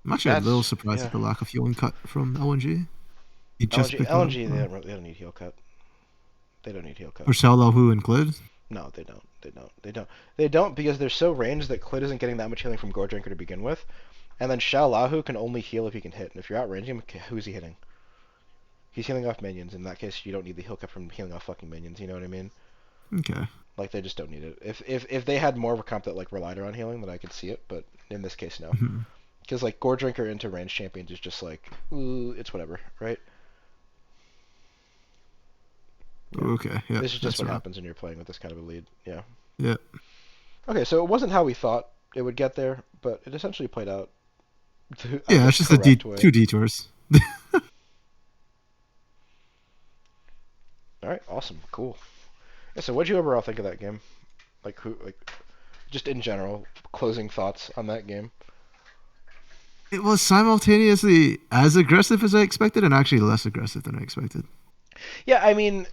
I'm actually a little surprised at the lack of healing cut from LNG. LNG, they don't need heal cut. They don't need heal cut. For Xiaolahu and Clid? No, they don't. They don't because they're so ranged that Clid isn't getting that much healing from Gore Drinker to begin with. And then Xiaolahu can only heal if he can hit. And if you're outranging him, who's he hitting? He's healing off minions. In that case, you don't need the heal cut from healing off fucking minions. You know what I mean? Okay. Like they just don't need it. If they had more of a comp that like relied on healing, then I could see it. But in this case, no. Mhm. Because like Gore Drinker into range champions is just like, ooh, it's whatever, right? Yeah. Okay, yeah, This is just that's what right. happens when you're playing with this kind of a lead. Yeah. Yeah. Okay, so it wasn't how we thought it would get there, but it essentially played out I Yeah, guess, it's just a correct way. two detours. All right, awesome, cool. Yeah, so what did you overall think of that game? Like, just in general, closing thoughts on that game. It was simultaneously as aggressive as I expected and actually less aggressive than I expected. Yeah, I mean,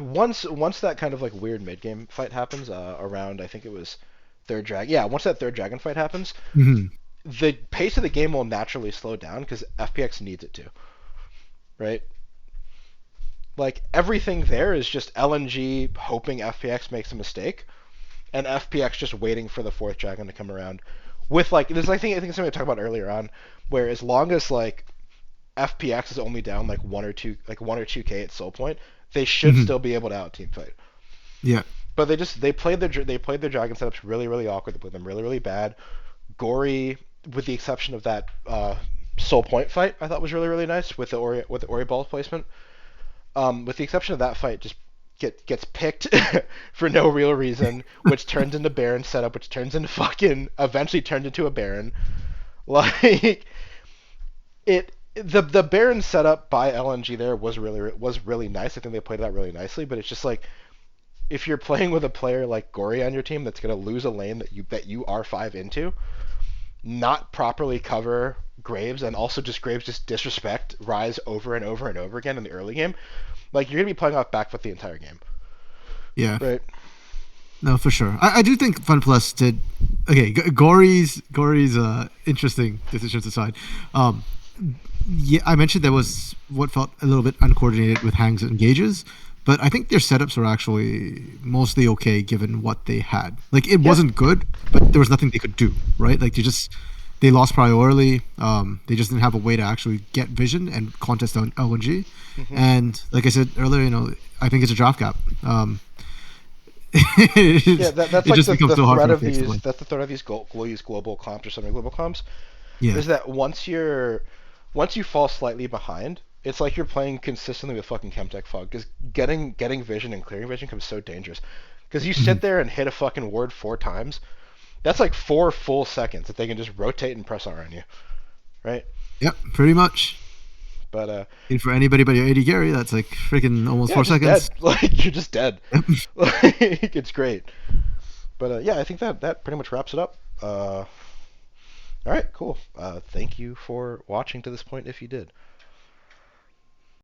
once that kind of like weird mid game fight happens, around I think it was third drag. Yeah, once that third dragon fight happens, Hmm. the pace of the game will naturally slow down because FPX needs it to, right? Like everything there is just LNG hoping FPX makes a mistake, and FPX just waiting for the fourth dragon to come around. With like, there's I think something I talked about earlier on, where as long as like FPX is only down like 1 or 2K at soul point, they should Hmm. still be able to out team fight. Yeah. But they played their dragon setups really awkward. They played them really bad. Gory, with the exception of that soul point fight, I thought was really nice with the Ori ball placement. With the exception of that fight, just gets picked for no real reason, which turns into Baron setup, which turns into fucking eventually turned into a Baron. Like the Baron setup by LNG there was really nice. I think they played that really nicely, but it's just like if you're playing with a player like Gory on your team that's gonna lose a lane that you are 5 into, not properly cover Graves and also just Graves just disrespect Rise over and over and over again in the early game, like you're gonna be playing off back foot the entire game, Yeah. right? No, for sure. I do think FunPlus did. Okay, Gory's interesting decisions aside. Um, yeah, I mentioned there was what felt a little bit uncoordinated with hangs and engages, but I think their setups were actually mostly okay given what they had. Like it Yeah. wasn't good, but there was nothing they could do. Right? Like they lost priority. They just didn't have a way to actually get vision and contest on LNG. Hmm. And like I said earlier, I think it's a draft gap. Yeah, that's It like just becomes the so hard for threat the of FPX to these. win. That's the threat of these global comps or semi global comps. Yeah. Is that once you fall slightly behind, it's like you're playing consistently with fucking Chemtech fog because getting vision and clearing vision becomes so dangerous. Because you Mhm. sit there and hit a fucking ward 4 times, that's like 4 full seconds that they can just rotate and press R on you, right? Yep, pretty much. But And for anybody but your AD Gary, that's like freaking almost yeah, four just dead. seconds. Like you're just dead. Yep. Like it's great. But yeah, I think that pretty much wraps it up. All right, cool. Thank you for watching to this point if you did.